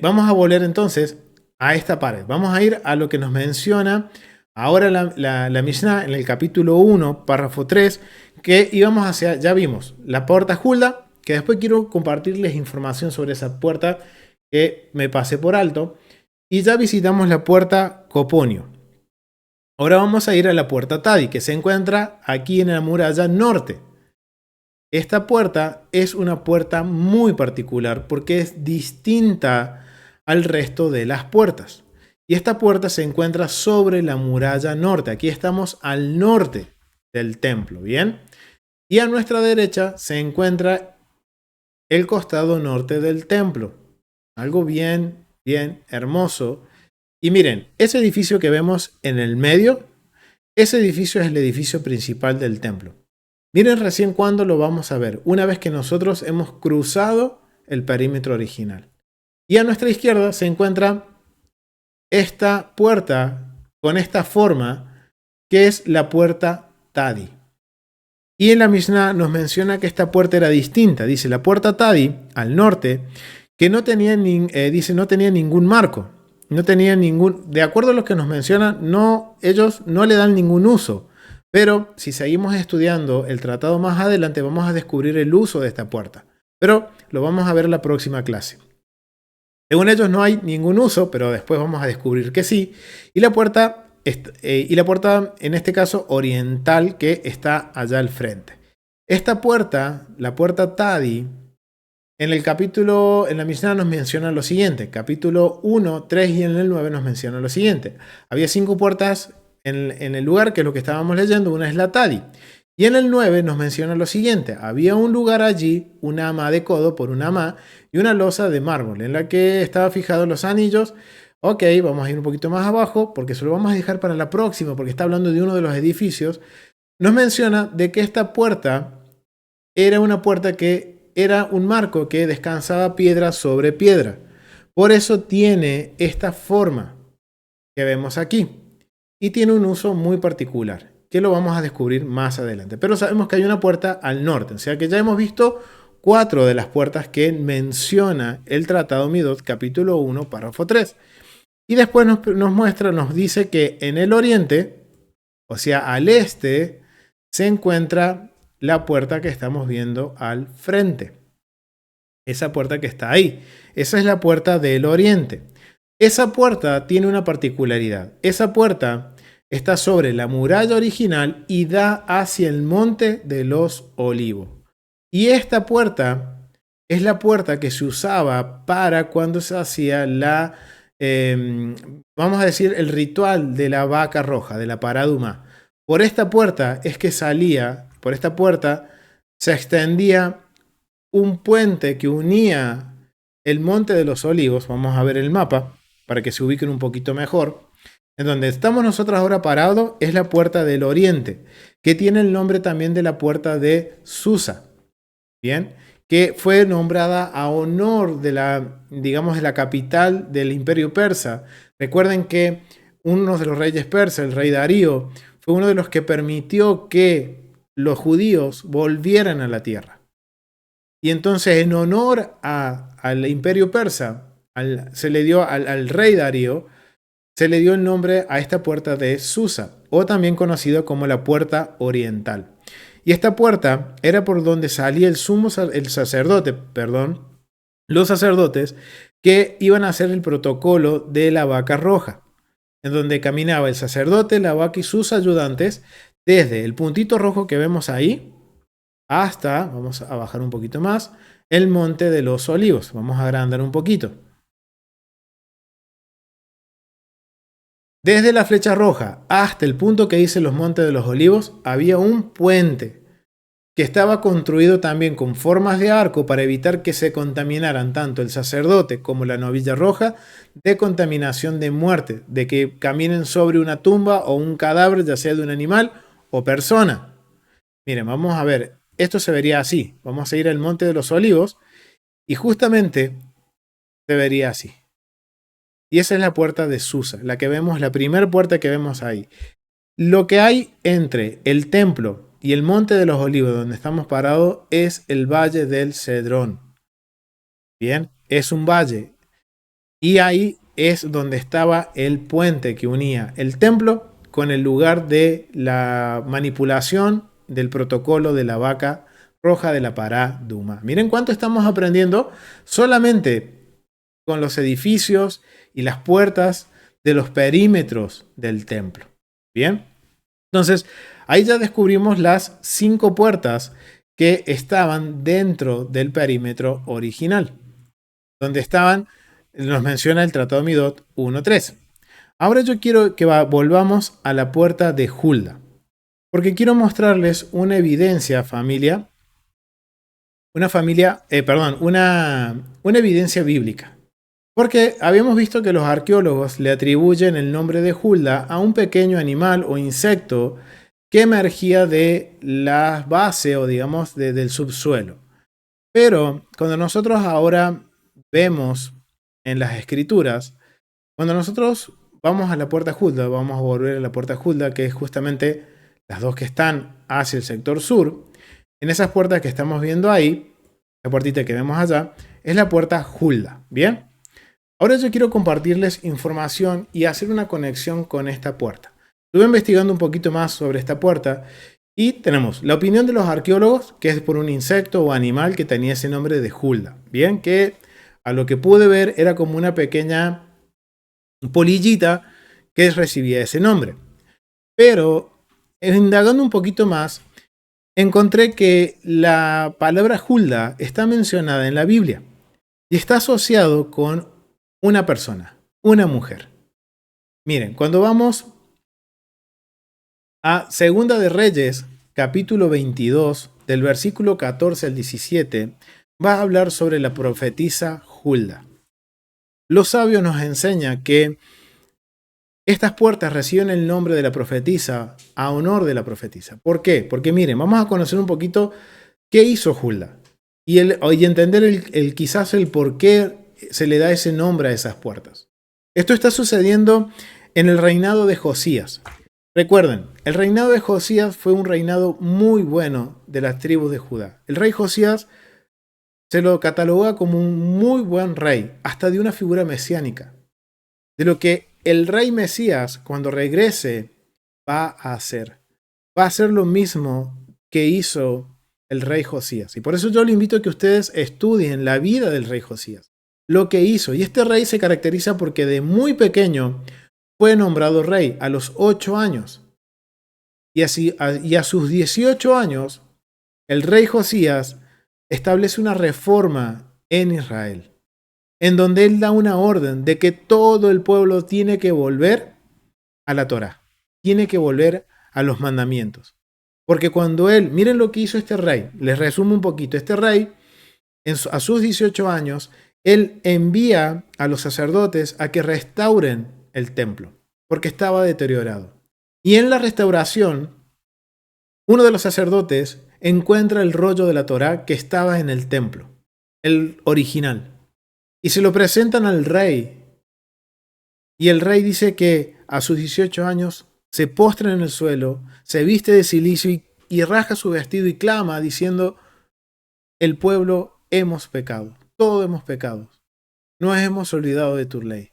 Vamos a volver entonces a esta pared. Vamos a ir a lo que nos menciona ahora la Mishnah en el capítulo 1, párrafo 3, que íbamos hacia, ya vimos, la puerta Hulda, que después quiero compartirles información sobre esa puerta que me pasé por alto, y ya visitamos la puerta Coponio. Ahora vamos a ir a la puerta Tadi, que se encuentra aquí en la muralla norte. Esta puerta es una puerta muy particular porque es distinta al resto de las puertas. Y esta puerta se encuentra sobre la muralla norte. Aquí estamos al norte del templo, ¿bien? Y a nuestra derecha se encuentra el costado norte del templo. Algo bien hermoso. Y miren, ese edificio que vemos en el medio, ese edificio es el edificio principal del templo. Miren recién cuándo lo vamos a ver, una vez que nosotros hemos cruzado el perímetro original. Y a nuestra izquierda se encuentra esta puerta con esta forma, que es la puerta Tadi. Y en la Mishnah nos menciona que esta puerta era distinta. Dice la puerta Tadi, al norte, que no tenía, no tenía ningún marco. No tenía ningún... De acuerdo a lo que nos menciona, ellos no le dan ningún uso. Pero si seguimos estudiando el tratado más adelante, vamos a descubrir el uso de esta puerta. Pero lo vamos a ver en la próxima clase. Según ellos no hay ningún uso, pero después vamos a descubrir que sí. Y la puerta, en este caso oriental, que está allá al frente. Esta puerta, la puerta Tadi, en la Mishnah nos menciona lo siguiente. Capítulo 1, 3 y en el 9 nos menciona lo siguiente. Había 5 puertas en el lugar, que es lo que estábamos leyendo. Una es la Tadi. Y en el 9 nos menciona lo siguiente. Había un lugar allí, una ama de codo por una ama y una losa de mármol en la que estaban fijados los anillos. Ok, vamos a ir un poquito más abajo porque se lo vamos a dejar para la próxima porque está hablando de uno de los edificios. Nos menciona de que esta puerta era una puerta que era un marco que descansaba piedra sobre piedra. Por eso tiene esta forma que vemos aquí. Y tiene un uso muy particular, que lo vamos a descubrir más adelante. Pero sabemos que hay una puerta al norte, o sea que ya hemos visto 4 de las puertas que menciona el Tratado Midot, capítulo 1, párrafo 3. Y después nos dice que en el oriente, o sea, al este, se encuentra la puerta que estamos viendo al frente. Esa puerta que está ahí. Esa es la puerta del oriente. Esa puerta tiene una particularidad. Esa puerta está sobre la muralla original y da hacia el monte de los Olivos. Y esta puerta es la puerta que se usaba para cuando se hacía vamos a decir, el ritual de la vaca roja, de la paraduma. Por esta puerta es que salía, por esta puerta se extendía un puente que unía el monte de los Olivos. Vamos a ver el mapa para que se ubiquen un poquito mejor. En donde estamos nosotros ahora parados es la puerta del oriente, que tiene el nombre también de la puerta de Susa, ¿bien? Que fue nombrada a honor de la capital del imperio persa. Recuerden que uno de los reyes persas, el rey Darío, fue uno de los que permitió que los judíos volvieran a la tierra. Y entonces en honor al imperio persa, se le dio al rey Darío, se le dio el nombre a esta puerta de Susa, o también conocido como la puerta oriental. Y esta puerta era por donde salía el sacerdote, los sacerdotes que iban a hacer el protocolo de la vaca roja, en donde caminaba el sacerdote, la vaca y sus ayudantes desde el puntito rojo que vemos ahí hasta, vamos a bajar un poquito más, el monte de los olivos. Vamos a agrandar un poquito. Desde la flecha roja hasta el punto que dice los montes de los olivos había un puente que estaba construido también con formas de arco para evitar que se contaminaran tanto el sacerdote como la novilla roja de contaminación de muerte, de que caminen sobre una tumba o un cadáver, ya sea de un animal o persona. Miren, vamos a ver, esto se vería así. Vamos a ir al monte de los olivos y justamente se vería así. Y esa es la puerta de Susa, la que vemos, la primera puerta que vemos ahí. Lo que hay entre el templo y el monte de los olivos donde estamos parados es el valle del Cedrón. Bien, es un valle. Y ahí es donde estaba el puente que unía el templo con el lugar de la manipulación del protocolo de la vaca roja de la Pará Duma. Miren cuánto estamos aprendiendo solamente con los edificios y las puertas de los perímetros del templo. Bien, entonces ahí ya descubrimos las 5 puertas que estaban dentro del perímetro original, donde estaban, nos menciona el Tratado Midot 1.3. Ahora yo quiero que volvamos a la puerta de Hulda, porque quiero mostrarles una evidencia, familia, una evidencia bíblica. Porque habíamos visto que los arqueólogos le atribuyen el nombre de Hulda a un pequeño animal o insecto que emergía de la base o digamos del subsuelo. Pero cuando nosotros ahora vemos en las escrituras, cuando nosotros vamos a la puerta Hulda, vamos a volver a la puerta Hulda, que es justamente las dos que están hacia el sector sur, en esas puertas que estamos viendo ahí, la puertita que vemos allá, es la puerta Hulda, ¿bien? Ahora yo quiero compartirles información y hacer una conexión con esta puerta. Estuve investigando un poquito más sobre esta puerta y tenemos la opinión de los arqueólogos, que es por un insecto o animal que tenía ese nombre de Hulda. Bien, que a lo que pude ver era como una pequeña polillita que recibía ese nombre. Pero indagando un poquito más, encontré que la palabra Hulda está mencionada en la Biblia y está asociado con una persona, una mujer. Miren, cuando vamos a Segunda de Reyes, capítulo 22, del versículo 14 al 17, va a hablar sobre la profetisa Hulda. Los sabios nos enseñan que estas puertas reciben el nombre de la profetisa a honor de la profetisa. ¿Por qué? Porque miren, vamos a conocer un poquito qué hizo Hulda y entender quizás el por qué se le da ese nombre a esas puertas. Esto está sucediendo en el reinado de Josías. Recuerden, el reinado de Josías fue un reinado muy bueno de las tribus de Judá. El rey Josías se lo cataloga como un muy buen rey, hasta de una figura mesiánica, de lo que el rey Mesías, cuando regrese, va a hacer. Va a hacer lo mismo que hizo el rey Josías. Y por eso yo le invito a que ustedes estudien la vida del rey Josías, lo que hizo. Y este rey se caracteriza porque de muy pequeño fue nombrado rey a los 8 años. Y a sus 18 años, el rey Josías establece una reforma en Israel, en donde él da una orden de que todo el pueblo tiene que volver a la Torá, tiene que volver a los mandamientos. Porque cuando él, miren lo que hizo este rey, les resumo un poquito, este rey, a sus 18 años, él envía a los sacerdotes a que restauren el templo, porque estaba deteriorado. Y en la restauración, uno de los sacerdotes encuentra el rollo de la Torá que estaba en el templo, el original, y se lo presentan al rey. Y el rey dice que a sus 18 años se postra en el suelo, se viste de cilicio y rasga su vestido y clama diciendo: el pueblo hemos pecado, todos hemos pecado, nos hemos olvidado de tu ley.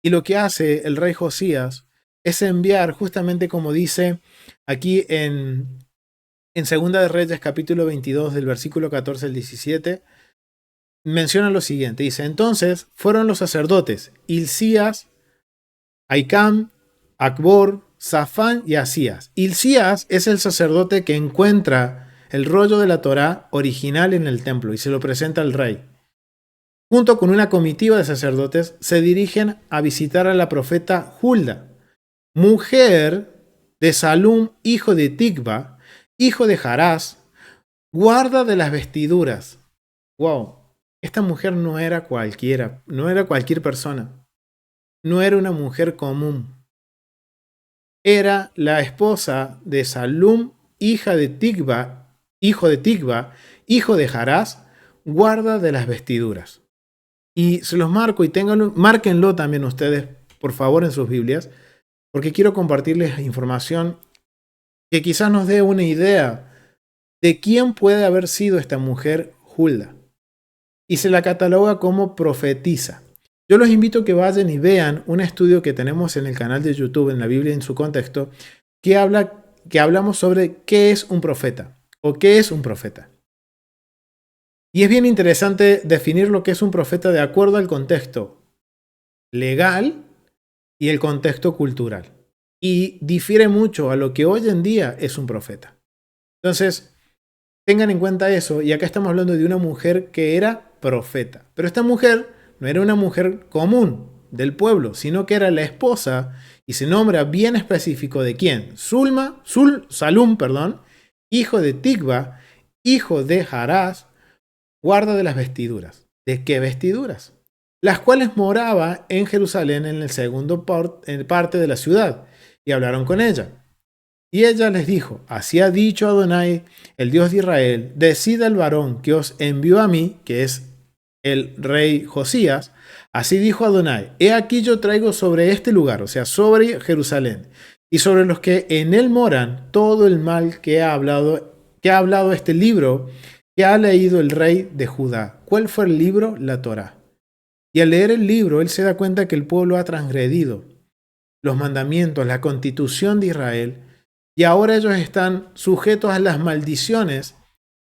Y lo que hace el rey Josías es enviar, justamente como dice aquí en en Segunda de Reyes, capítulo 22, del versículo 14 al 17, menciona lo siguiente. Dice, entonces fueron los sacerdotes Hilcías, Ahicam, Acbor, Safán y Asías. Hilcías es el sacerdote que encuentra el rollo de la Torá original en el templo y se lo presenta al rey. Junto con una comitiva de sacerdotes se dirigen a visitar a la profeta Hulda, mujer de Salum, hijo de Tigba, hijo de Jarás, guarda de las vestiduras. Wow, esta mujer no era cualquiera, no era cualquier persona, no era una mujer común. Era la esposa de Salum, hijo de Tigba, hijo de Jarás, guarda de las vestiduras. Y se los marco y márquenlo también ustedes, por favor, en sus Biblias, porque quiero compartirles información que quizás nos dé una idea de quién puede haber sido esta mujer Hulda. Y se la cataloga como profetisa. Yo los invito a que vayan y vean un estudio que tenemos en el canal de YouTube, en la Biblia en su contexto, que hablamos sobre qué es un profeta o qué es un profeta. Y es bien interesante definir lo que es un profeta de acuerdo al contexto legal y el contexto cultural. Y difiere mucho a lo que hoy en día es un profeta. Entonces, tengan en cuenta eso, y acá estamos hablando de una mujer que era profeta. Pero esta mujer no era una mujer común del pueblo, sino que era la esposa, y se nombra bien específico de quién. Salum, hijo de Tigba, hijo de Jarás, guarda de las vestiduras. ¿De qué vestiduras? Las cuales moraba en Jerusalén en el segundo parte de la ciudad, y hablaron con ella. Y ella les dijo, así ha dicho Adonai, el Dios de Israel, decida el varón que os envió a mí, que es el rey Josías, así dijo Adonai, he aquí yo traigo sobre este lugar, o sea, sobre Jerusalén, y sobre los que en él moran, todo el mal que ha hablado este libro, que ha leído el rey de Judá. ¿Cuál fue el libro? La Torá. Y al leer el libro, él se da cuenta que el pueblo ha transgredido los mandamientos, la constitución de Israel, y ahora ellos están sujetos a las maldiciones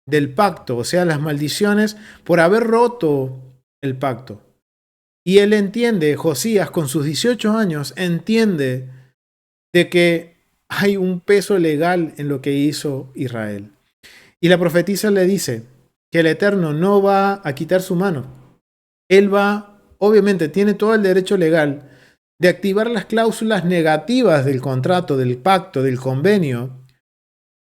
del pacto, o sea, las maldiciones por haber roto el pacto. Y él entiende, Josías con sus 18 años, entiende de que hay un peso legal en lo que hizo Israel. Y la profetisa le dice que el Eterno no va a quitar su mano. Él obviamente tiene todo el derecho legal de activar las cláusulas negativas del contrato, del pacto, del convenio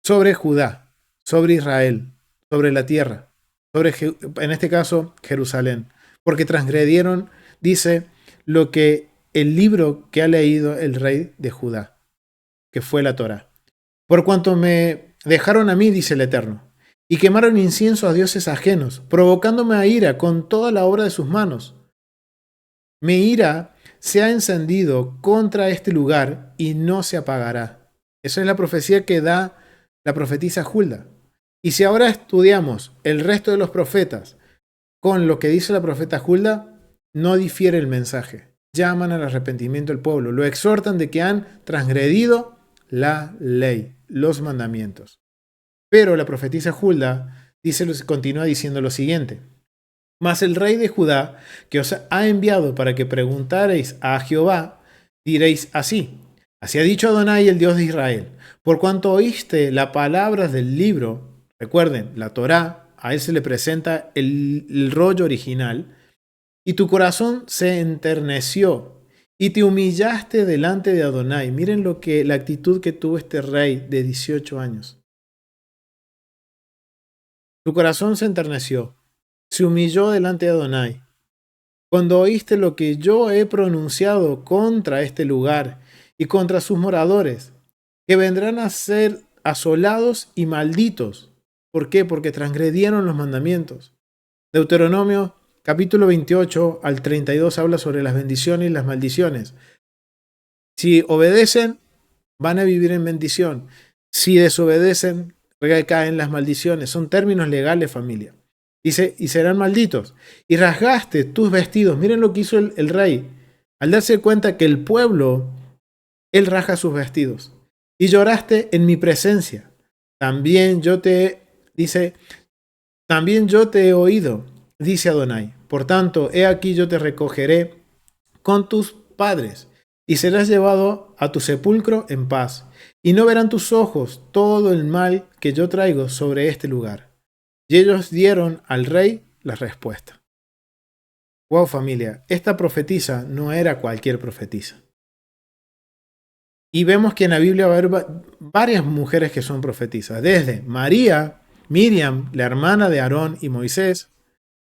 sobre Judá, sobre Israel, sobre la tierra, en este caso, Jerusalén, porque transgredieron, dice, lo que el libro que ha leído el rey de Judá, que fue la Torá. Por cuanto me dejaron a mí, dice el Eterno, y quemaron incienso a dioses ajenos, provocándome a ira con toda la obra de sus manos. Mi ira se ha encendido contra este lugar y no se apagará. Esa es la profecía que da la profetisa Hulda. Y si ahora estudiamos el resto de los profetas con lo que dice la profeta Hulda, no difiere el mensaje. Llaman al arrepentimiento del pueblo, lo exhortan de que han transgredido la ley, los mandamientos. Pero la profetisa Hulda continúa diciendo lo siguiente. Mas el rey de Judá, que os ha enviado para que preguntareis a Jehová, diréis así, así ha dicho Adonai, el Dios de Israel, por cuanto oíste las palabras del libro, recuerden, la Torá, a él se le presenta el rollo original, y tu corazón se enterneció, y te humillaste delante de Adonai. Miren la actitud que tuvo este rey de 18 años. Tu corazón se enterneció, se humilló delante de Adonai. Cuando oíste lo que yo he pronunciado contra este lugar y contra sus moradores, que vendrán a ser asolados y malditos. ¿Por qué? Porque transgredieron los mandamientos. Deuteronomio capítulo 28 al 32 habla sobre las bendiciones y las maldiciones. Si obedecen, van a vivir en bendición. Si desobedecen, recaen las maldiciones. Son términos legales, familia. Dice, y serán malditos. Y rasgaste tus vestidos. Miren lo que hizo el rey. Al darse cuenta que el pueblo, él rasga sus vestidos. Y lloraste en mi presencia. También yo te, dice, también yo te he oído, dice Adonai. Por tanto, he aquí yo te recogeré con tus padres y serás llevado a tu sepulcro en paz. Y no verán tus ojos todo el mal que yo traigo sobre este lugar. Y ellos dieron al rey la respuesta. Wow, familia, esta profetisa no era cualquier profetisa. Y vemos que en la Biblia va a haber varias mujeres que son profetisas, desde María, Miriam, la hermana de Aarón y Moisés,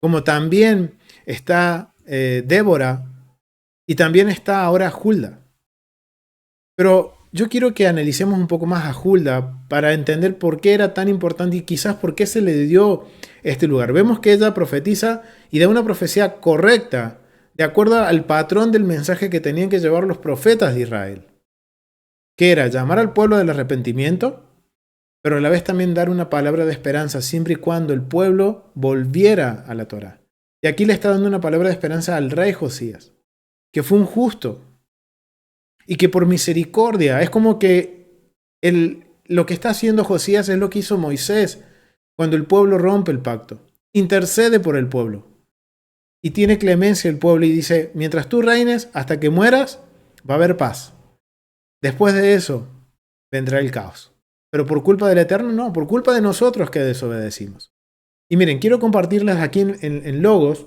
como también está Débora y también está ahora Hulda. Pero yo quiero que analicemos un poco más a Hulda para entender por qué era tan importante y quizás por qué se le dio este lugar. Vemos que ella profetiza y da una profecía correcta, de acuerdo al patrón del mensaje que tenían que llevar los profetas de Israel, que era llamar al pueblo del arrepentimiento, pero a la vez también dar una palabra de esperanza siempre y cuando el pueblo volviera a la Torá. Y aquí le está dando una palabra de esperanza al rey Josías, que fue un justo y que por misericordia, es como que lo que está haciendo Josías es lo que hizo Moisés cuando el pueblo rompe el pacto. Intercede por el pueblo y tiene clemencia el pueblo y dice, mientras tú reines hasta que mueras, va a haber paz. Después de eso, vendrá el caos. Pero por culpa del Eterno, no, por culpa de nosotros que desobedecimos. Y miren, quiero compartirles aquí en Logos,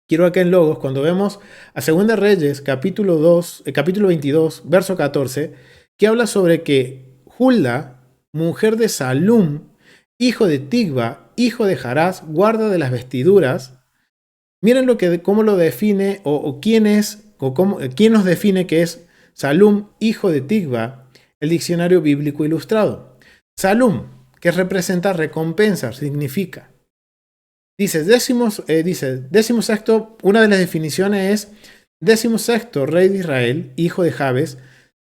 quiero acá en Logos, cuando vemos a 2 Reyes, capítulo 22, verso 14, que habla sobre que Hulda, mujer de Salum, hijo de Tigba, hijo de Jarás, guarda de las vestiduras. Miren cómo lo define, o quién es, quién nos define que es Salum, hijo de Tigba, el diccionario bíblico ilustrado. Salum, que representa recompensa, significa. Dice, décimo sexto, una de las definiciones es, 16º rey de Israel, hijo de Jabes,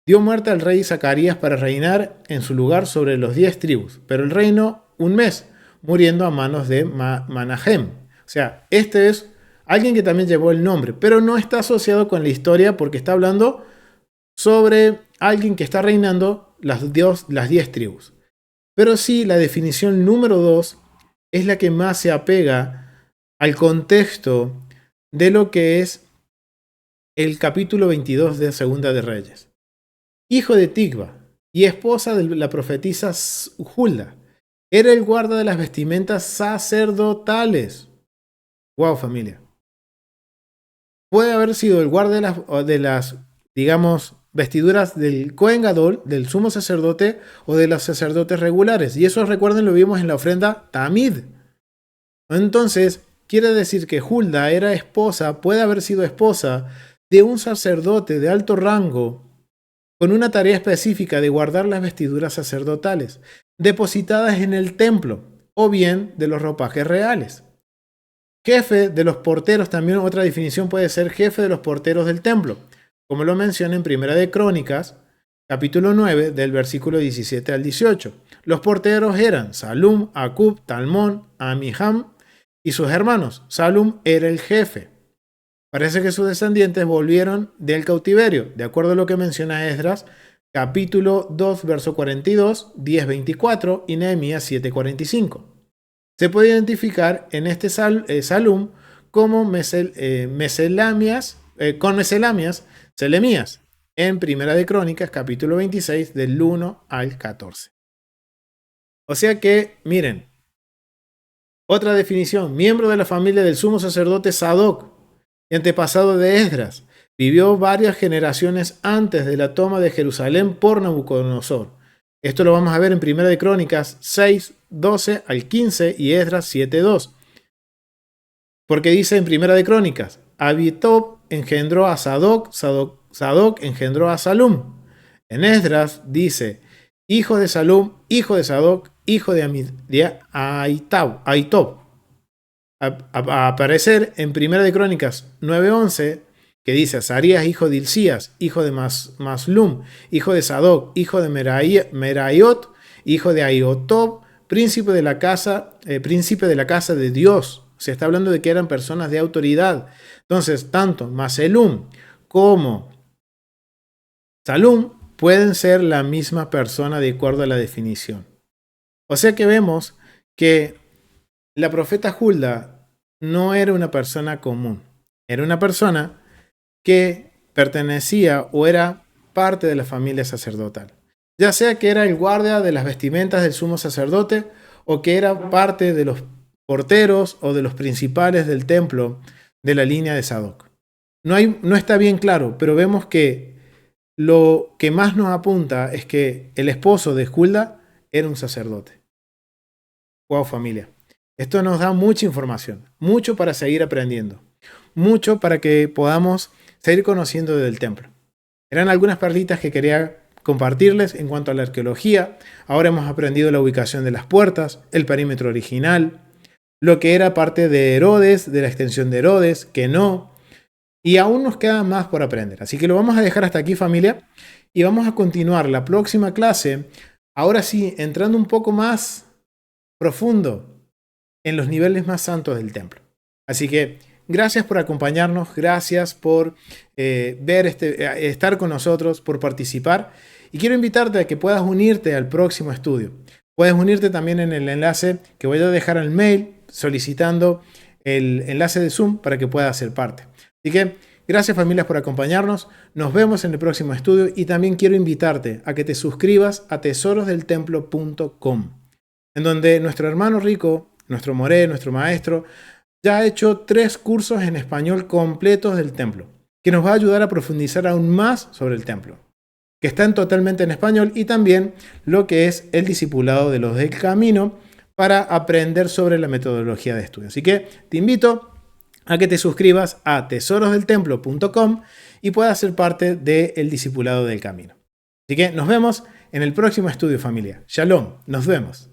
dio muerte al rey Zacarías para reinar en su lugar sobre los 10 tribus, pero el reino un mes, muriendo a manos de Manahem. O sea, este es alguien que también llevó el nombre, pero no está asociado con la historia porque está hablando sobre alguien que está reinando las 10 tribus. Pero sí, la definición número 2 es la que más se apega al contexto de lo que es el capítulo 22 de Segunda de Reyes. Hijo de Tigba y esposa de la profetisa Hulda. Era el guarda de las vestimentas sacerdotales. Wow, familia. Puede haber sido el guarda de las digamos, vestiduras del Cohen Gadol, del sumo sacerdote o de los sacerdotes regulares. Y eso, recuerden, lo vimos en la ofrenda Tamid. Entonces, quiere decir que Hulda era esposa, puede haber sido esposa de un sacerdote de alto rango con una tarea específica de guardar las vestiduras sacerdotales, depositadas en el templo, o bien de los ropajes reales. Jefe de los porteros, también otra definición puede ser jefe de los porteros del templo, como lo menciona en Primera de Crónicas, capítulo 9, del versículo 17 al 18. Los porteros eran Salum, Acub, Talmón, Amiham y sus hermanos. Salum era el jefe. Parece que sus descendientes volvieron del cautiverio, de acuerdo a lo que menciona Esdras, capítulo 2, verso 42, 10:24 y Nehemías 7:45. Se puede identificar en este Salum como Meselamias, Selemías, en Primera de Crónicas, capítulo 26, del 1 al 14. O sea que, miren, otra definición, miembro de la familia del sumo sacerdote Sadoc, antepasado de Esdras, vivió varias generaciones antes de la toma de Jerusalén por Nabucodonosor. Esto lo vamos a ver en Primera de Crónicas 6, 12 al 15 y Esdras 7, 2. Porque dice en Primera de Crónicas, Abitob engendró a Sadoc, Sadoc engendró a Salum. En Esdras dice, hijo de Salum, hijo de Sadoc, hijo de Aitob. A aparecer en Primera de Crónicas 9:11, que dice, Azarías, hijo de Hilcías, hijo de Maslum, hijo de Sadoc, hijo de Meraiot, hijo de Aiotob, príncipe de la casa de Dios. Se está hablando de que eran personas de autoridad. Entonces, tanto Maselum como Salum pueden ser la misma persona de acuerdo a la definición. O sea que vemos que la profeta Hulda no era una persona común, era una persona que pertenecía o era parte de la familia sacerdotal. Ya sea que era el guardia de las vestimentas del sumo sacerdote o que era parte de los porteros o de los principales del templo de la línea de Sadoc. No está bien claro, pero vemos que lo que más nos apunta es que el esposo de Hulda era un sacerdote. Wow, familia. Esto nos da mucha información, mucho para seguir aprendiendo, mucho para que podamos seguir conociendo del templo. Eran algunas perlitas que quería compartirles en cuanto a la arqueología. Ahora hemos aprendido la ubicación de las puertas, el perímetro original, lo que era parte de Herodes, de la extensión de Herodes, que no. Y aún nos queda más por aprender. Así que lo vamos a dejar hasta aquí, familia. Y vamos a continuar la próxima clase. Ahora sí, entrando un poco más profundo en los niveles más santos del templo. Así que gracias por acompañarnos, gracias por estar con nosotros, por participar. Y quiero invitarte a que puedas unirte al próximo estudio. Puedes unirte también en el enlace que voy a dejar al mail solicitando el enlace de Zoom para que puedas ser parte. Así que gracias, familias, por acompañarnos. Nos vemos en el próximo estudio y también quiero invitarte a que te suscribas a tesorosdeltemplo.com, en donde nuestro hermano Rico, nuestro Moré, nuestro maestro, ya ha hecho 3 cursos en español completos del templo, que nos va a ayudar a profundizar aún más sobre el templo, que están totalmente en español, y también lo que es el discipulado de los del camino para aprender sobre la metodología de estudio. Así que te invito a que te suscribas a tesorosdeltemplo.com y puedas ser parte del discipulado del camino. Así que nos vemos en el próximo estudio, familia. Shalom, nos vemos.